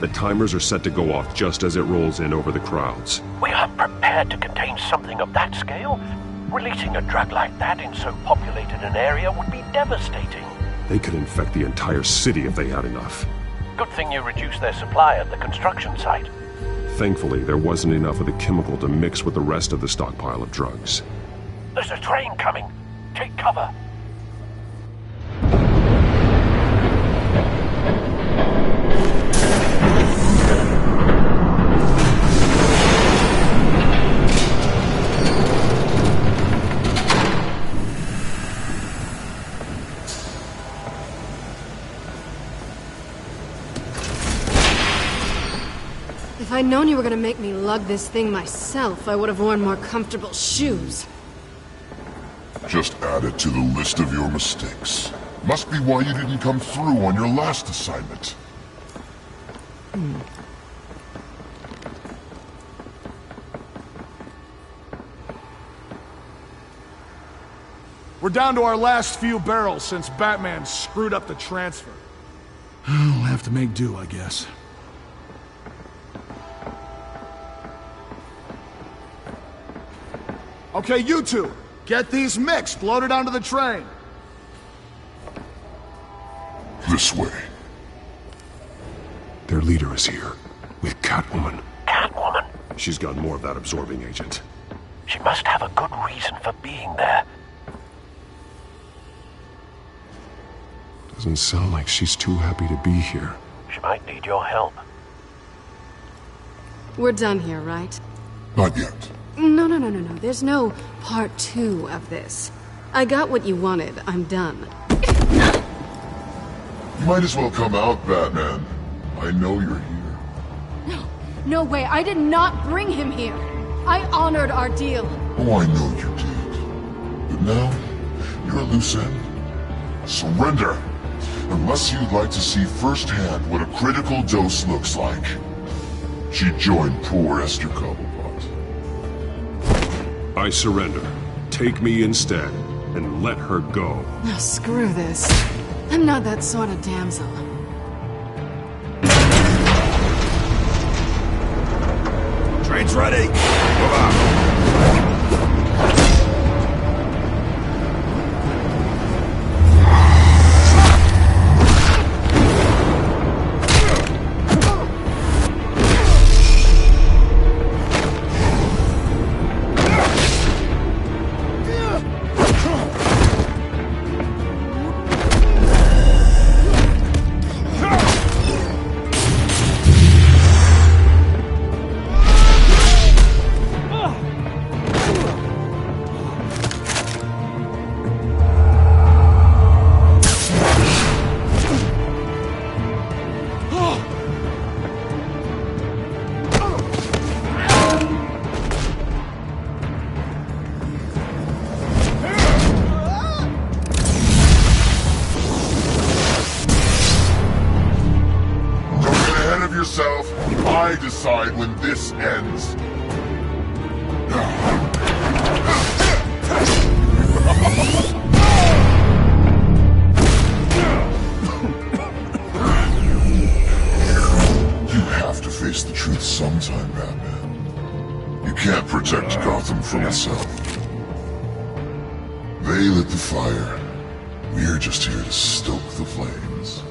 The timers are set to go off just as it rolls in over the crowds. We aren't prepared to contain something of that scale. Releasing a drug like that in so populated an area would be devastating. They could infect the entire city if they had enough. Good thing you reduced their supply at the construction site. Thankfully, there wasn't enough of the chemical to mix with the rest of the stockpile of drugs. There's a train coming. Take cover. If I'd known you were gonna make me lug this thing myself, I would have worn more comfortable shoes. Just add it to the list of your mistakes. Must be why you didn't come through on your last assignment. We're down to our last few barrels since Batman screwed up the transfer. We'll have to make do, I guess. Okay, you two, get these mixed, loaded onto the train. This way. Their leader is here, with Catwoman. Catwoman? She's got more of that absorbing agent. She must have a good reason for being there. Doesn't sound like she's too happy to be here. She might need your help. We're done here, right? Not yet. No. There's no part 2 of this. I got what you wanted. I'm done. You might as well come out, Batman. I know you're here. No way. I did not bring him here. I honored our deal. Oh, I know you did. But now, you're a loose end. Surrender! Unless you'd like to see firsthand what a critical dose looks like. She joined poor Esther Cobblepot. I surrender. Take me instead, and let her go. Oh, screw this. I'm not that sort of damsel. Train's ready! Move out! I decide when this ends. You have to face the truth sometime, Batman. You can't protect Gotham from itself. They lit the fire. We're just here to stoke the flames.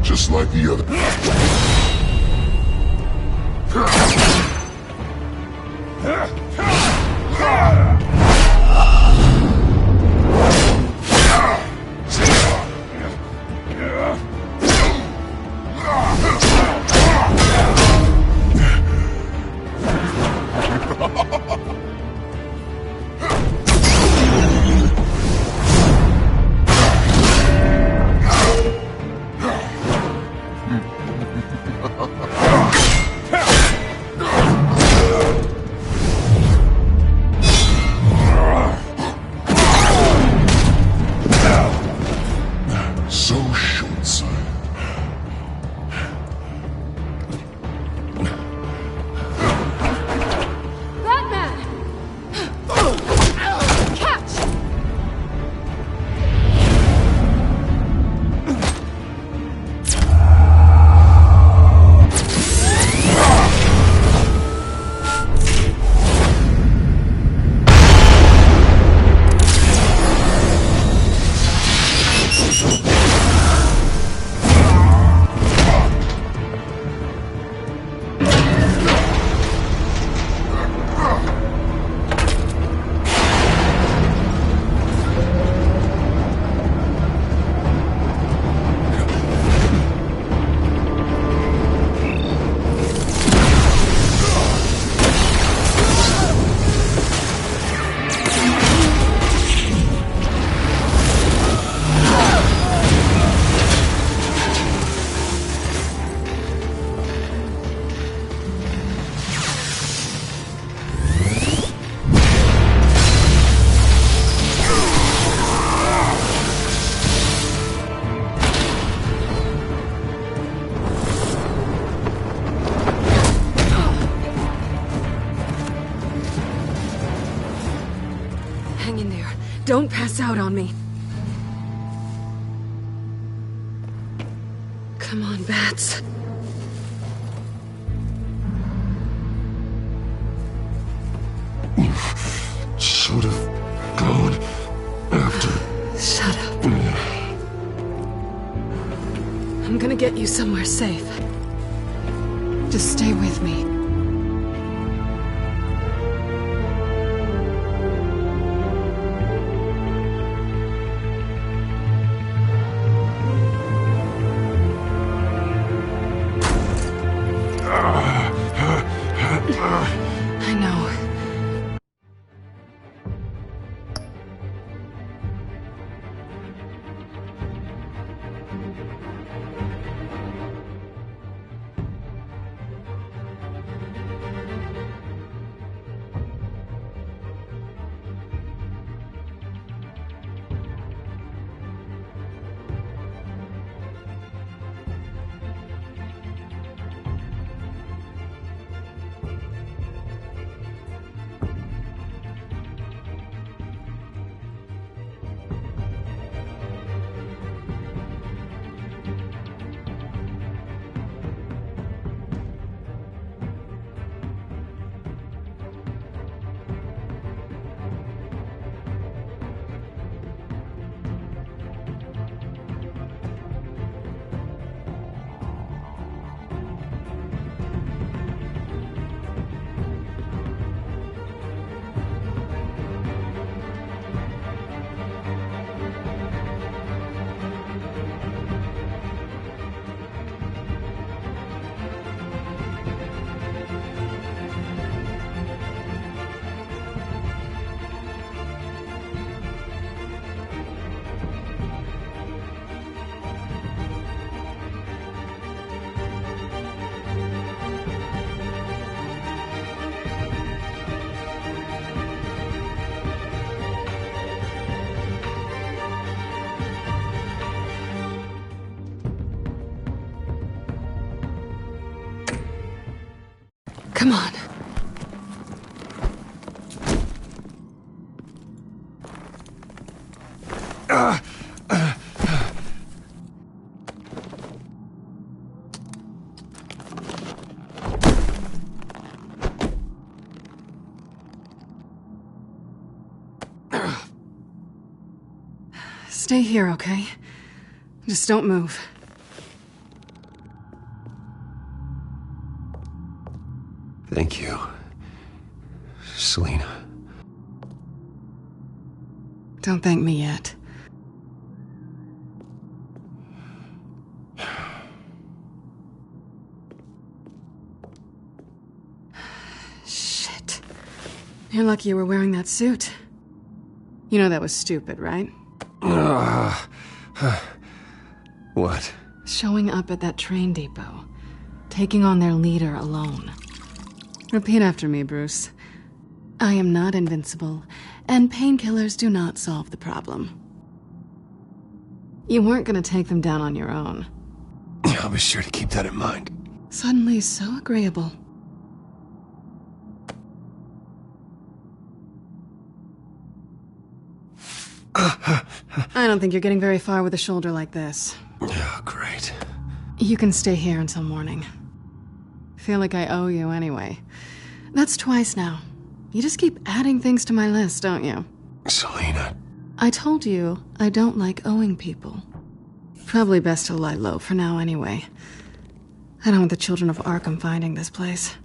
Just like the other. Don't pass out on me. Come on, Bats. You should have gone after... Shut up. I'm gonna get you somewhere safe. Just stay with me. I know. Come on. Stay here, okay? Just don't move. Thank you, Selina. Don't thank me yet. Shit. You're lucky you were wearing that suit. You know that was stupid, right? What? Showing up at that train depot. Taking on their leader alone. Repeat after me, Bruce. I am not invincible, and painkillers do not solve the problem. You weren't gonna take them down on your own. I'll be sure to keep that in mind. Suddenly so agreeable. I don't think you're getting very far with a shoulder like this. Oh, great. You can stay here until morning. Feel like I owe you anyway. That's twice now. You just keep adding things to my list, don't you? Selina. I told you I don't like owing people. Probably best to lie low for now anyway. I don't want the children of Arkham finding this place.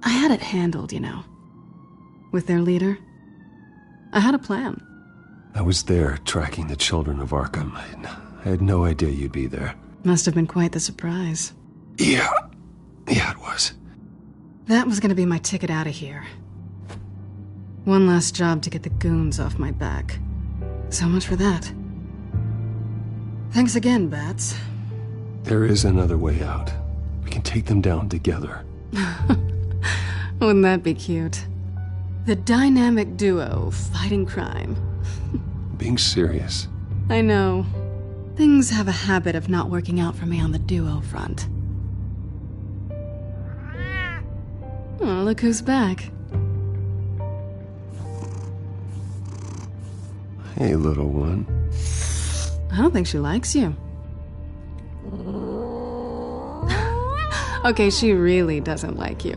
I had it handled, you know. With their leader. I had a plan. I was there tracking the children of Arkham. I had no idea you'd be there. Must have been quite the surprise. Yeah, it was. That was gonna be my ticket out of here. One last job to get the goons off my back. So much for that. Thanks again, Bats. There is another way out. We can take them down together. Wouldn't that be cute? The dynamic duo fighting crime. Being serious. I know. Things have a habit of not working out for me on the duo front. Oh, look who's back. Hey, little one. I don't think she likes you. Okay, she really doesn't like you.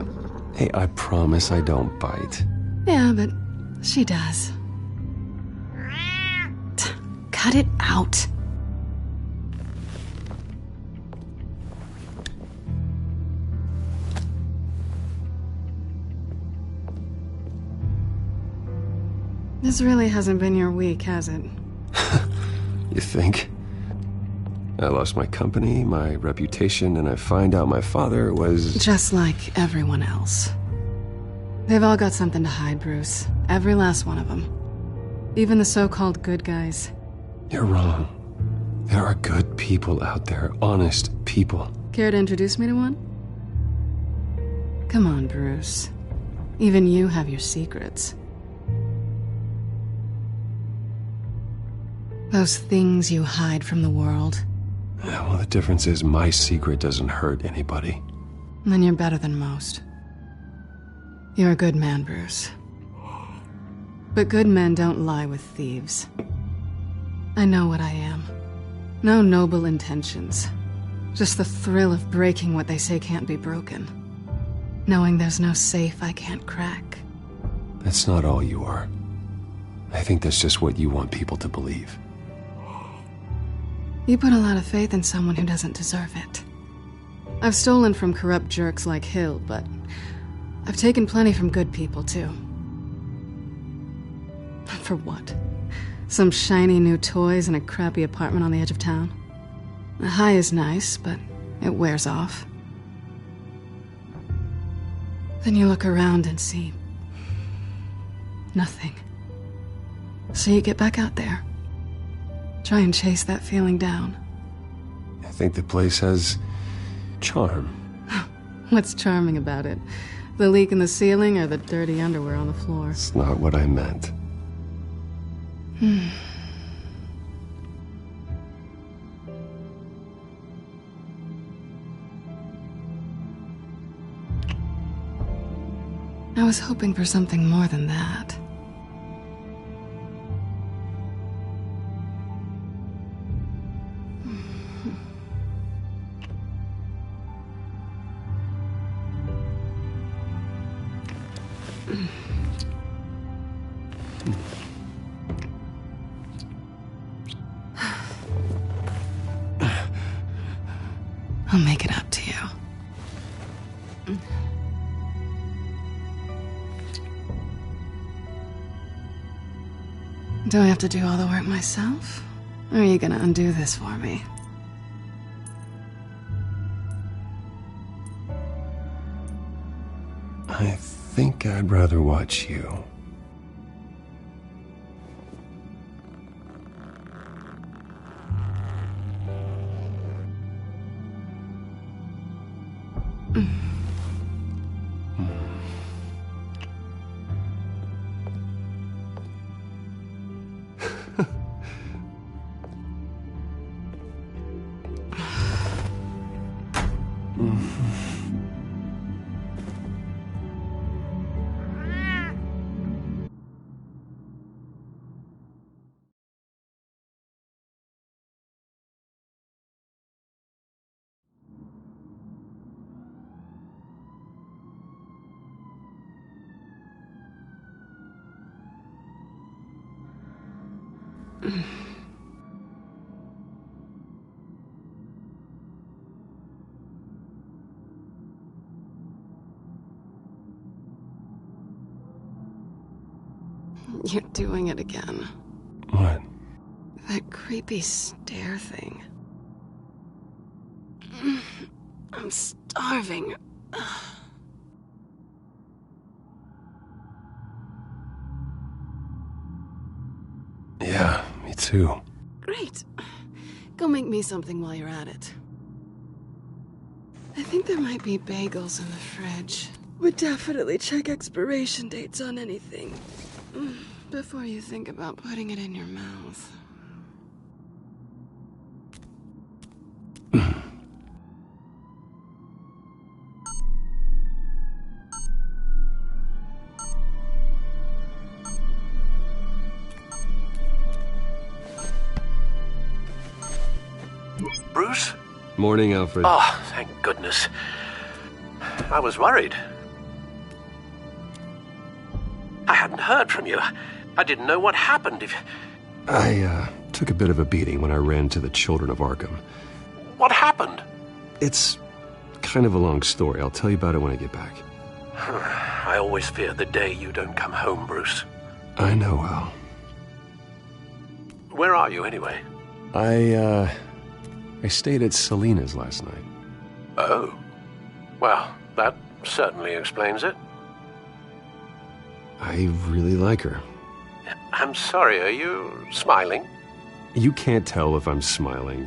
Hey, I promise I don't bite. Yeah, but she does. Cut it out. This really hasn't been your week, has it? You think? I lost my company, my reputation, and I find out my father was... Just like everyone else. They've all got something to hide, Bruce. Every last one of them. Even the so-called good guys. You're wrong. There are good people out there, honest people. Care to introduce me to one? Come on, Bruce. Even you have your secrets. Those things you hide from the world. Yeah, well, the difference is my secret doesn't hurt anybody. Then you're better than most. You're a good man, Bruce. But good men don't lie with thieves. I know what I am. No noble intentions. Just the thrill of breaking what they say can't be broken. Knowing there's no safe I can't crack. That's not all you are. I think that's just what you want people to believe. You put a lot of faith in someone who doesn't deserve it. I've stolen from corrupt jerks like Hill, but I've taken plenty from good people, too. For what? Some shiny new toys and a crappy apartment on the edge of town? The high is nice, but it wears off. Then you look around and see... nothing. So you get back out there. Try and chase that feeling down. I think the place has charm. What's charming about it? The leak in the ceiling or the dirty underwear on the floor? It's not what I meant. I was hoping for something more than that. I'll make it up to you. Do I have to do all the work myself? Or are you gonna undo this for me? I think I'd rather watch you. You're doing it again. What? That creepy stare thing. I'm starving. Yeah, me too. Great. Go make me something while you're at it. I think there might be bagels in the fridge. Would definitely check expiration dates on anything before you think about putting it in your mouth. Morning, Alfred. Oh, thank goodness. I was worried. I hadn't heard from you. I didn't know what happened. I took a bit of a beating when I ran to the Children of Arkham. What happened? It's kind of a long story. I'll tell you about it when I get back. I always fear the day you don't come home, Bruce. I know, Al. Where are you, anyway? I stayed at Selena's last night. Oh. Well, that certainly explains it. I really like her. I'm sorry, are you smiling? You can't tell if I'm smiling.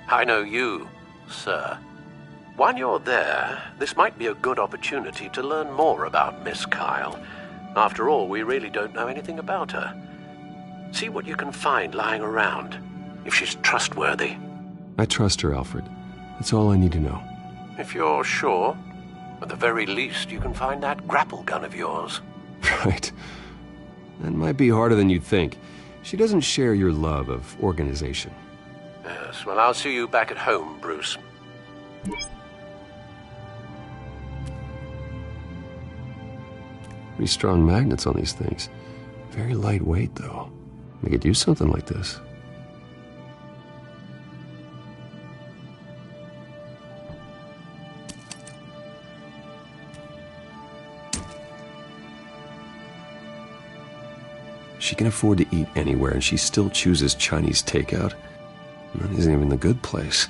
I know you, sir. While you're there, this might be a good opportunity to learn more about Miss Kyle. After all, we really don't know anything about her. See what you can find lying around, if she's trustworthy. I trust her, Alfred. That's all I need to know. If you're sure, at the very least, you can find that grapple gun of yours. Right. That might be harder than you'd think. She doesn't share your love of organization. Yes, well, I'll see you back at home, Bruce. Pretty strong magnets on these things. Very lightweight, though. They could use something like this. She can afford to eat anywhere, and she still chooses Chinese takeout. And that isn't even the good place.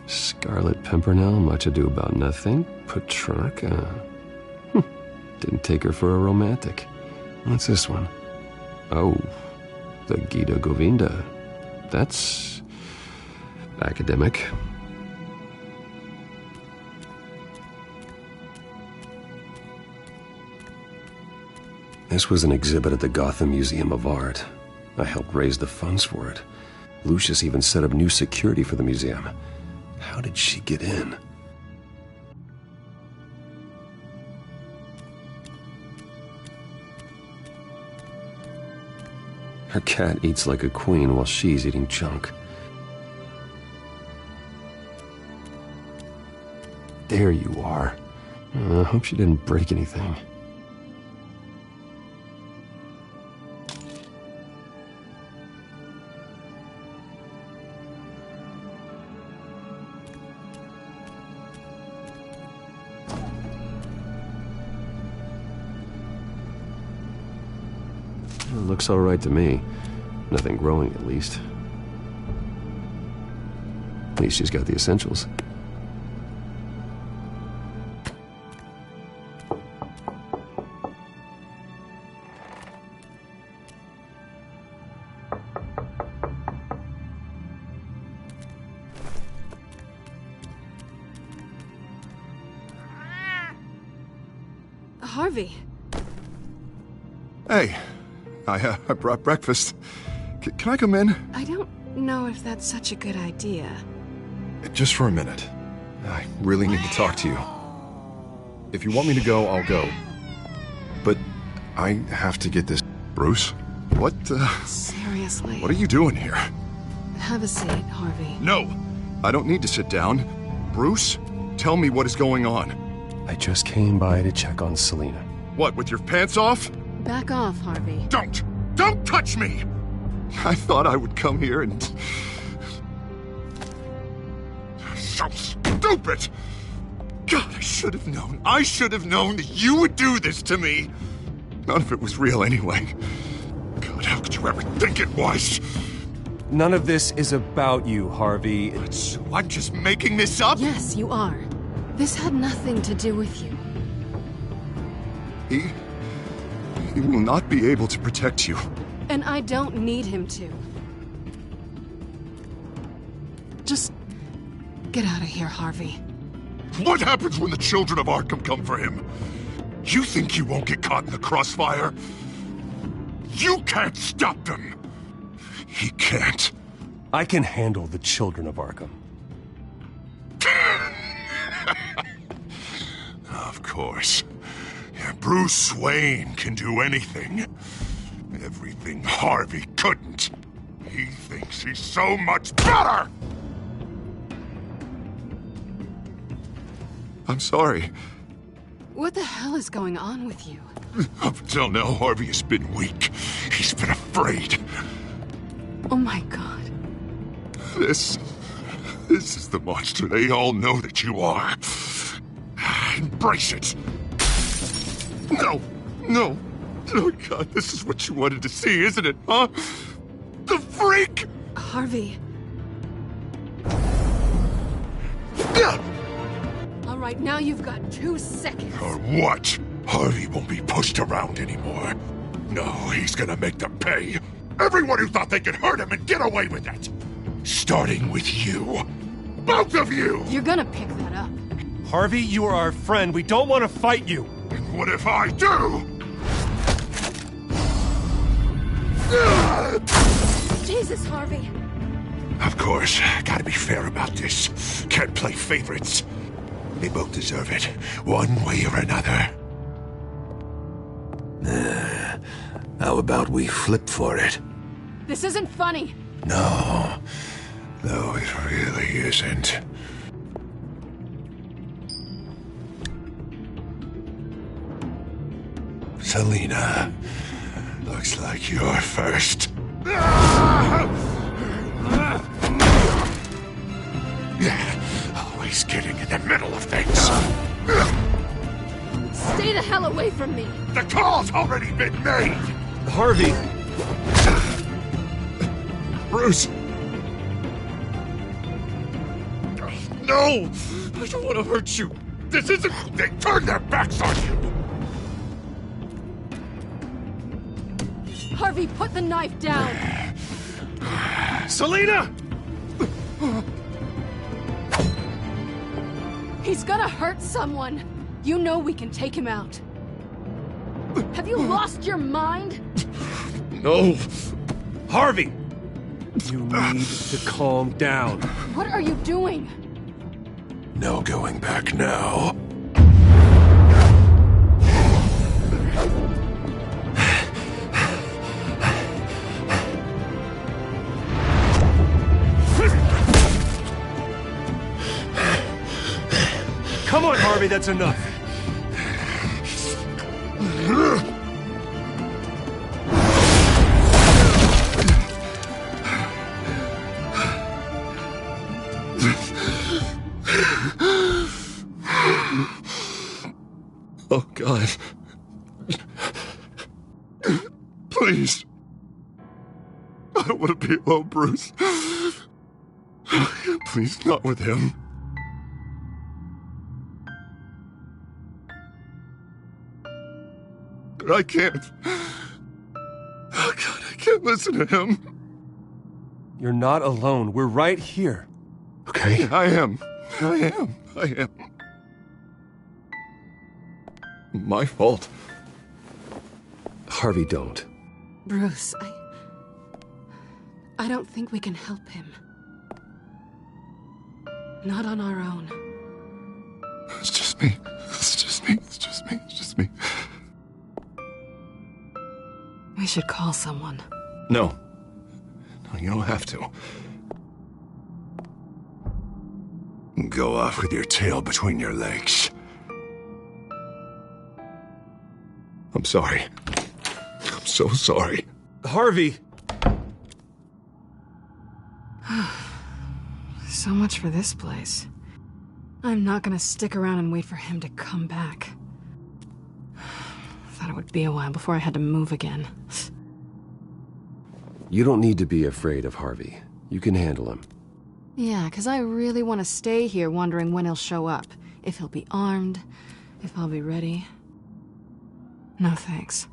Scarlet Pimpernel, much ado about nothing. Petrarca. Didn't take her for a romantic. What's this one? Oh, the Gita Govinda. That's academic. This was an exhibit at the Gotham Museum of Art. I helped raise the funds for it. Lucius even set up new security for the museum. How did she get in? Her cat eats like a queen while she's eating junk. There you are. I hope she didn't break anything. Looks all right to me. Nothing growing, at least. At least she's got the essentials. Harvey. Hey. I brought breakfast. Can I come in? I don't know if that's such a good idea. Just for a minute. I really need to talk to you. If you want me to go, I'll go. But I have to get this... Bruce? What, Seriously. What are you doing here? Have a seat, Harvey. No! I don't need to sit down. Bruce, tell me what is going on. I just came by to check on Selena. What, with your pants off? Back off, Harvey. Don't touch me! I thought I would come here and... So stupid! God, I should have known. I should have known that you would do this to me. None of it was real anyway. God, how could you ever think it was? None of this is about you, Harvey. So I'm just making this up? Yes, you are. This had nothing to do with you. He will not be able to protect you. And I don't need him to. Just get out of here, Harvey. What happens when the children of Arkham come for him? You think you won't get caught in the crossfire? You can't stop them! He can't. I can handle the children of Arkham. Of course. Bruce Wayne can do anything. Everything Harvey couldn't. He thinks he's so much better! I'm sorry. What the hell is going on with you? Up until now, Harvey has been weak. He's been afraid. Oh my god. This is the monster they all know that you are. Embrace it. No. Oh God, this is what you wanted to see, isn't it, huh? The freak! Harvey. All right, now you've got 2 seconds. Or what? Harvey won't be pushed around anymore. No, he's gonna make them pay. Everyone who thought they could hurt him and get away with it. Starting with you. Both of you! You're gonna pick that up. Harvey, you are our friend. We don't want to fight you. And what if I do? Jesus, Harvey. Of course, gotta be fair about this. Can't play favorites. They both deserve it, one way or another. How about we flip for it? This isn't funny. No, it really isn't. Selina, looks like you're first. Always getting in the middle of things. Stay the hell away from me. The call's already been made. Harvey. Bruce. No! I don't want to hurt you. This isn't... They turned their backs on you. Harvey, put the knife down. Selina! He's gonna hurt someone. You know we can take him out. Have you lost your mind? No. Harvey! You need to calm down. What are you doing? No going back now. Come on, Harvey, that's enough. Oh, God. Please. I don't want to be alone, Bruce. Please, not with him. But I can't. Oh, God, I can't listen to him. You're not alone. We're right here. Okay? I am. My fault. Harvey, don't. Bruce, I don't think we can help him. Not on our own. It's just me. We should call someone. No, you don't have to. Go off with your tail between your legs. I'm sorry. I'm so sorry. Harvey! So much for this place. I'm not gonna stick around and wait for him to come back. Thought it would be a while before I had to move again. You don't need to be afraid of Harvey. You can handle him. Yeah, 'cause I really want to stay here wondering when he'll show up. If he'll be armed, if I'll be ready. No thanks.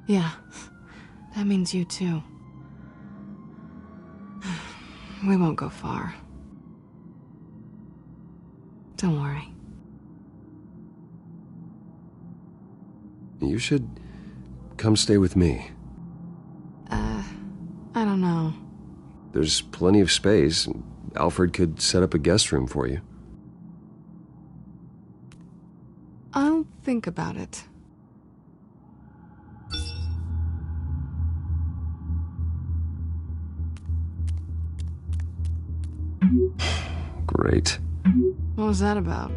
Yeah, that means you too. We won't go far. Don't worry. You should come stay with me. I don't know. There's plenty of space. Alfred could set up a guest room for you. I'll think about it. Great. What was that about?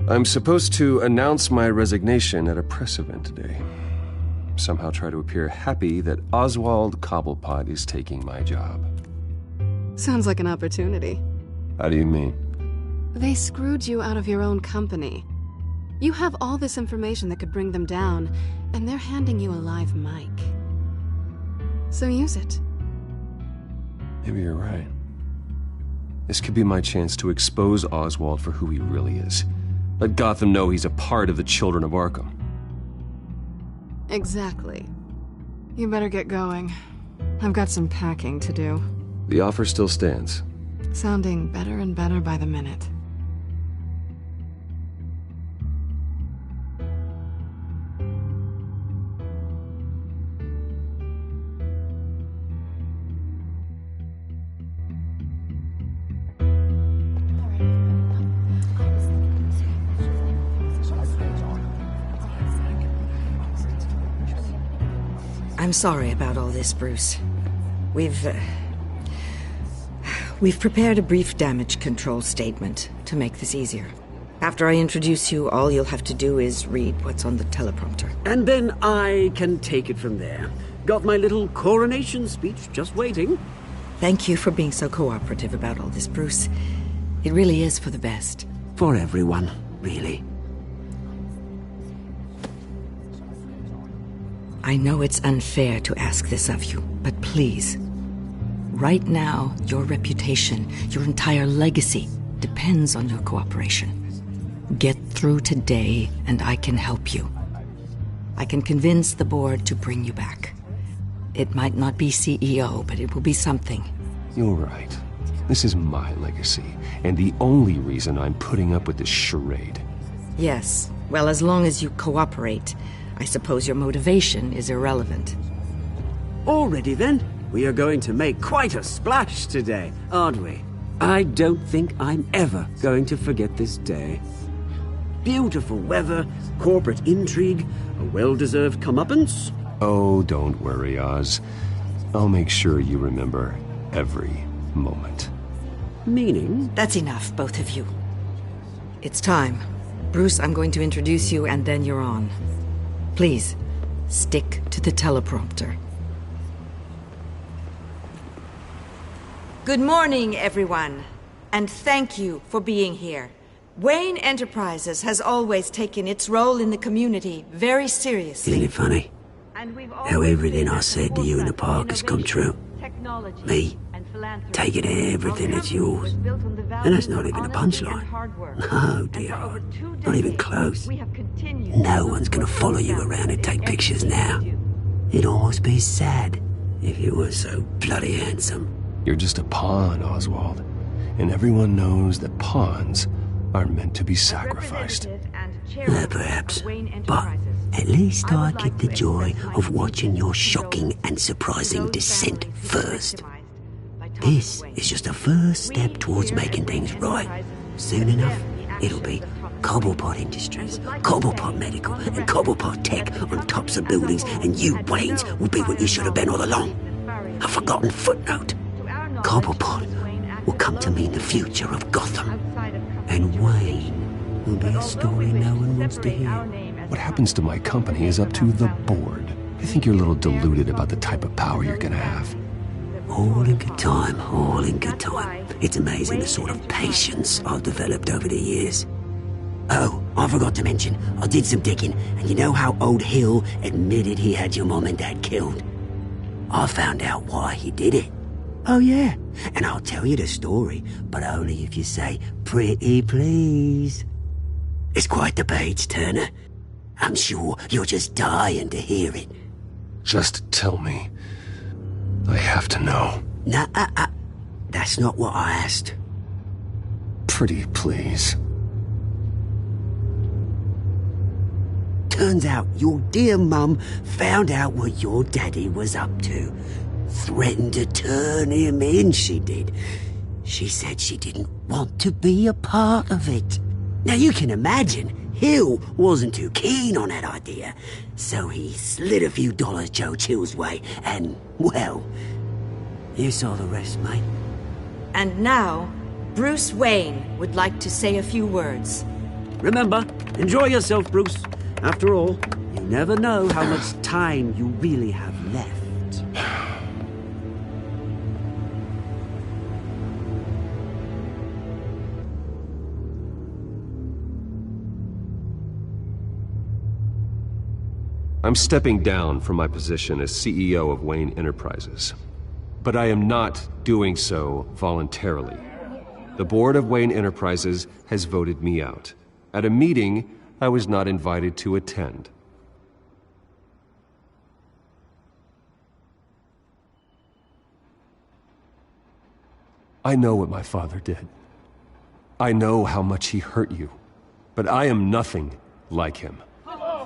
I'm supposed to announce my resignation at a press event today. Somehow try to appear happy that Oswald Cobblepot is taking my job. Sounds like an opportunity. How do you mean? They screwed you out of your own company. You have all this information that could bring them down, and they're handing you a live mic. So use it. Maybe you're right. This could be my chance to expose Oswald for who he really is. Let Gotham know he's a part of the Children of Arkham. Exactly. You better get going. I've got some packing to do. The offer still stands. Sounding better and better by the minute. I'm sorry about all this, Bruce. We've prepared a brief damage control statement to make this easier. After I introduce you, all you'll have to do is read what's on the teleprompter. And then I can take it from there. Got my little coronation speech just waiting. Thank you for being so cooperative about all this, Bruce. It really is for the best. For everyone, really. I know it's unfair to ask this of you, but please. Right now, your reputation, your entire legacy, depends on your cooperation. Get through today, and I can help you. I can convince the board to bring you back. It might not be CEO, but it will be something. You're right. This is my legacy, and the only reason I'm putting up with this charade. Yes. Well, as long as you cooperate, I suppose your motivation is irrelevant. Already then, we are going to make quite a splash today, aren't we? I don't think I'm ever going to forget this day. Beautiful weather, corporate intrigue, a well-deserved comeuppance. Oh, don't worry, Oz. I'll make sure you remember every moment. Meaning? That's enough, both of you. It's time. Bruce, I'm going to introduce you, and then you're on. Please, stick to the teleprompter. Good morning, everyone, and thank you for being here. Wayne Enterprises has always taken its role in the community very seriously. Isn't it funny? How everything I said to you in the park has come true. Me, taking everything that's yours. And that's not even a punchline. No, dear heart. Not even close. No one's gonna follow you around and take pictures now. It'd almost be sad if you were so bloody handsome. You're just a pawn, Oswald. And everyone knows that pawns are meant to be sacrificed. Perhaps. But at least I get the joy of watching your shocking and surprising descent first. This is just a first step towards making things right. Soon enough, it'll be Cobblepot Industries, Cobblepot Medical, and Cobblepot Tech on tops of buildings, and you, Waynes, will be what you should have been all along. A forgotten footnote. Cobblepot will come to mean the future of Gotham. And Wayne will be a story no one wants to hear. What happens to my company is up to the board. I think you're a little deluded about the type of power you're gonna have. All in good time, all in good time. It's amazing the sort of patience I've developed over the years. Oh, I forgot to mention, I did some digging, and you know how old Hill admitted he had your mom and dad killed? I found out why he did it. Oh yeah, and I'll tell you the story, but only if you say, pretty please. It's quite the page, Turner. I'm sure you're just dying to hear it. Just tell me. I have to know. Nah, that's not what I asked. Pretty please. Turns out your dear mum found out what your daddy was up to. Threatened to turn him in, she did. She said she didn't want to be a part of it. Now you can imagine, Hill wasn't too keen on that idea. So he slid a few dollars Joe Chill's way, and, well, you saw the rest, mate. And now, Bruce Wayne would like to say a few words. Remember, enjoy yourself, Bruce. After all, you never know how much time you really have left. I'm stepping down from my position as CEO of Wayne Enterprises. But I am not doing so voluntarily. The board of Wayne Enterprises has voted me out, at a meeting I was not invited to attend. I know what my father did. I know how much he hurt you, but I am nothing like him.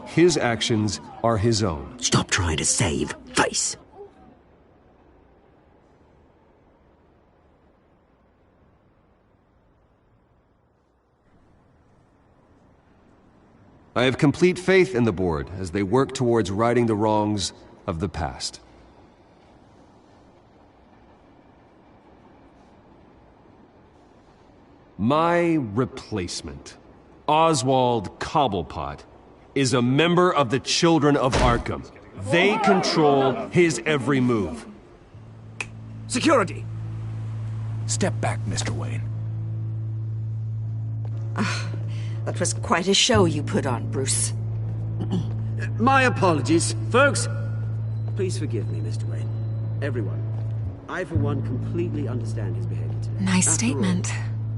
His actions are his own. Stop trying to save face. I have complete faith in the board as they work towards righting the wrongs of the past. My replacement, Oswald Cobblepot, is a member of the Children of Arkham. They control his every move. Security! Step back, Mr. Wayne. That was quite a show you put on, Bruce. My apologies. Folks, please forgive me, Mr. Wayne. Everyone. I, for one, completely understand his behavior today. Nice statement.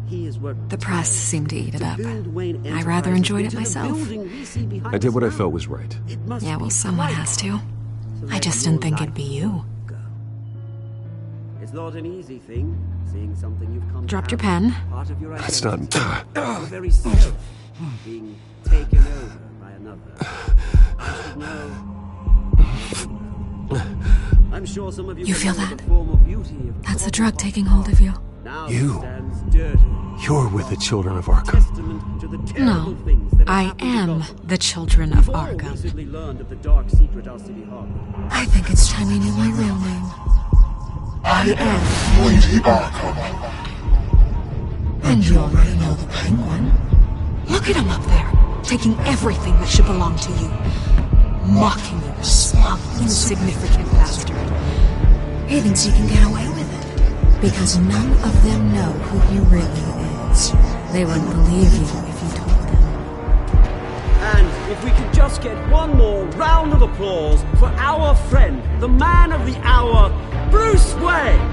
The press seemed to eat it up. I rather enjoyed it myself. I did what I felt was right. Yeah, well, someone has to. I just didn't think it'd be you. It's not an easy thing, seeing something you've come Dropped your pen. That's not... You're very safe, being taken over by another. I should know. I'm sure some of you feel know that? the form of beauty of That's the drug taking hold of you. You're with the Children of Arkham. No, I am the Children of Arkham. I think it's time you knew my real name. I am Lady Arkham. And you already know the Penguin. Look at him up there, taking everything that should belong to you. Mocking you, smug, insignificant bastard. He thinks he can get away with it. Because none of them know who he really is. They wouldn't believe you if you told them. And if we could just get one more round of applause for our friend, the man of the hour, Bruce Wayne!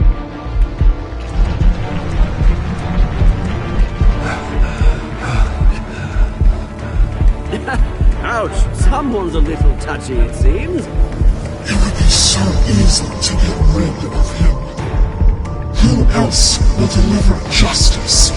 Ouch, someone's a little touchy, it seems. It would be so easy to get rid of him. Who else will deliver justice?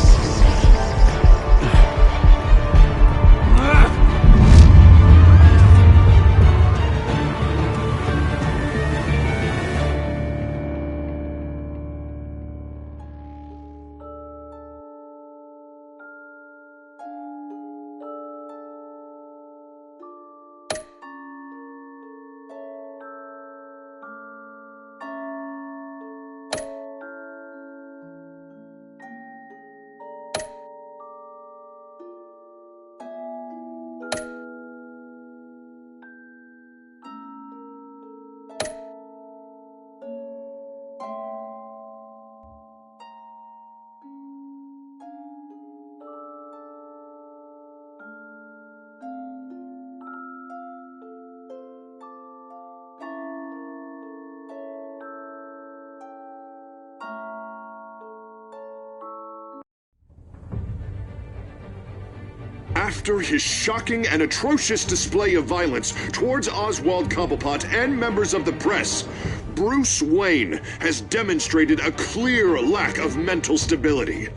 After his shocking and atrocious display of violence towards Oswald Cobblepot and members of the press, Bruce Wayne has demonstrated a clear lack of mental stability.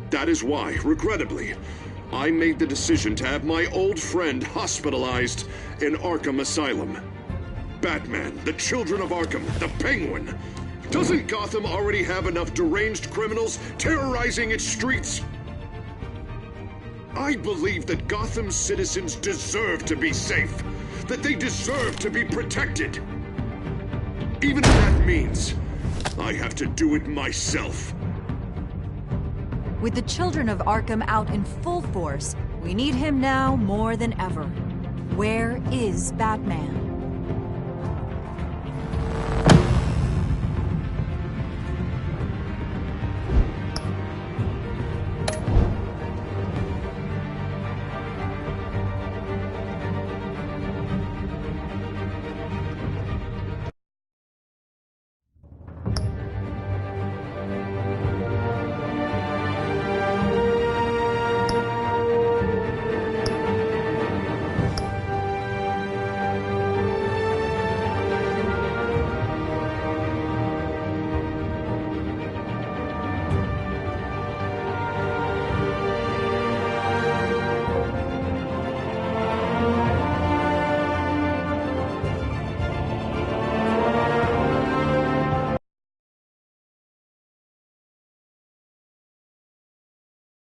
That is why, regrettably, I made the decision to have my old friend hospitalized in Arkham Asylum. Batman, the Children of Arkham, the Penguin. Doesn't Gotham already have enough deranged criminals terrorizing its streets? I believe that Gotham's citizens deserve to be safe, that they deserve to be protected. Even if that means I have to do it myself. With the children of Arkham out in full force, we need him now more than ever. Where is Batman?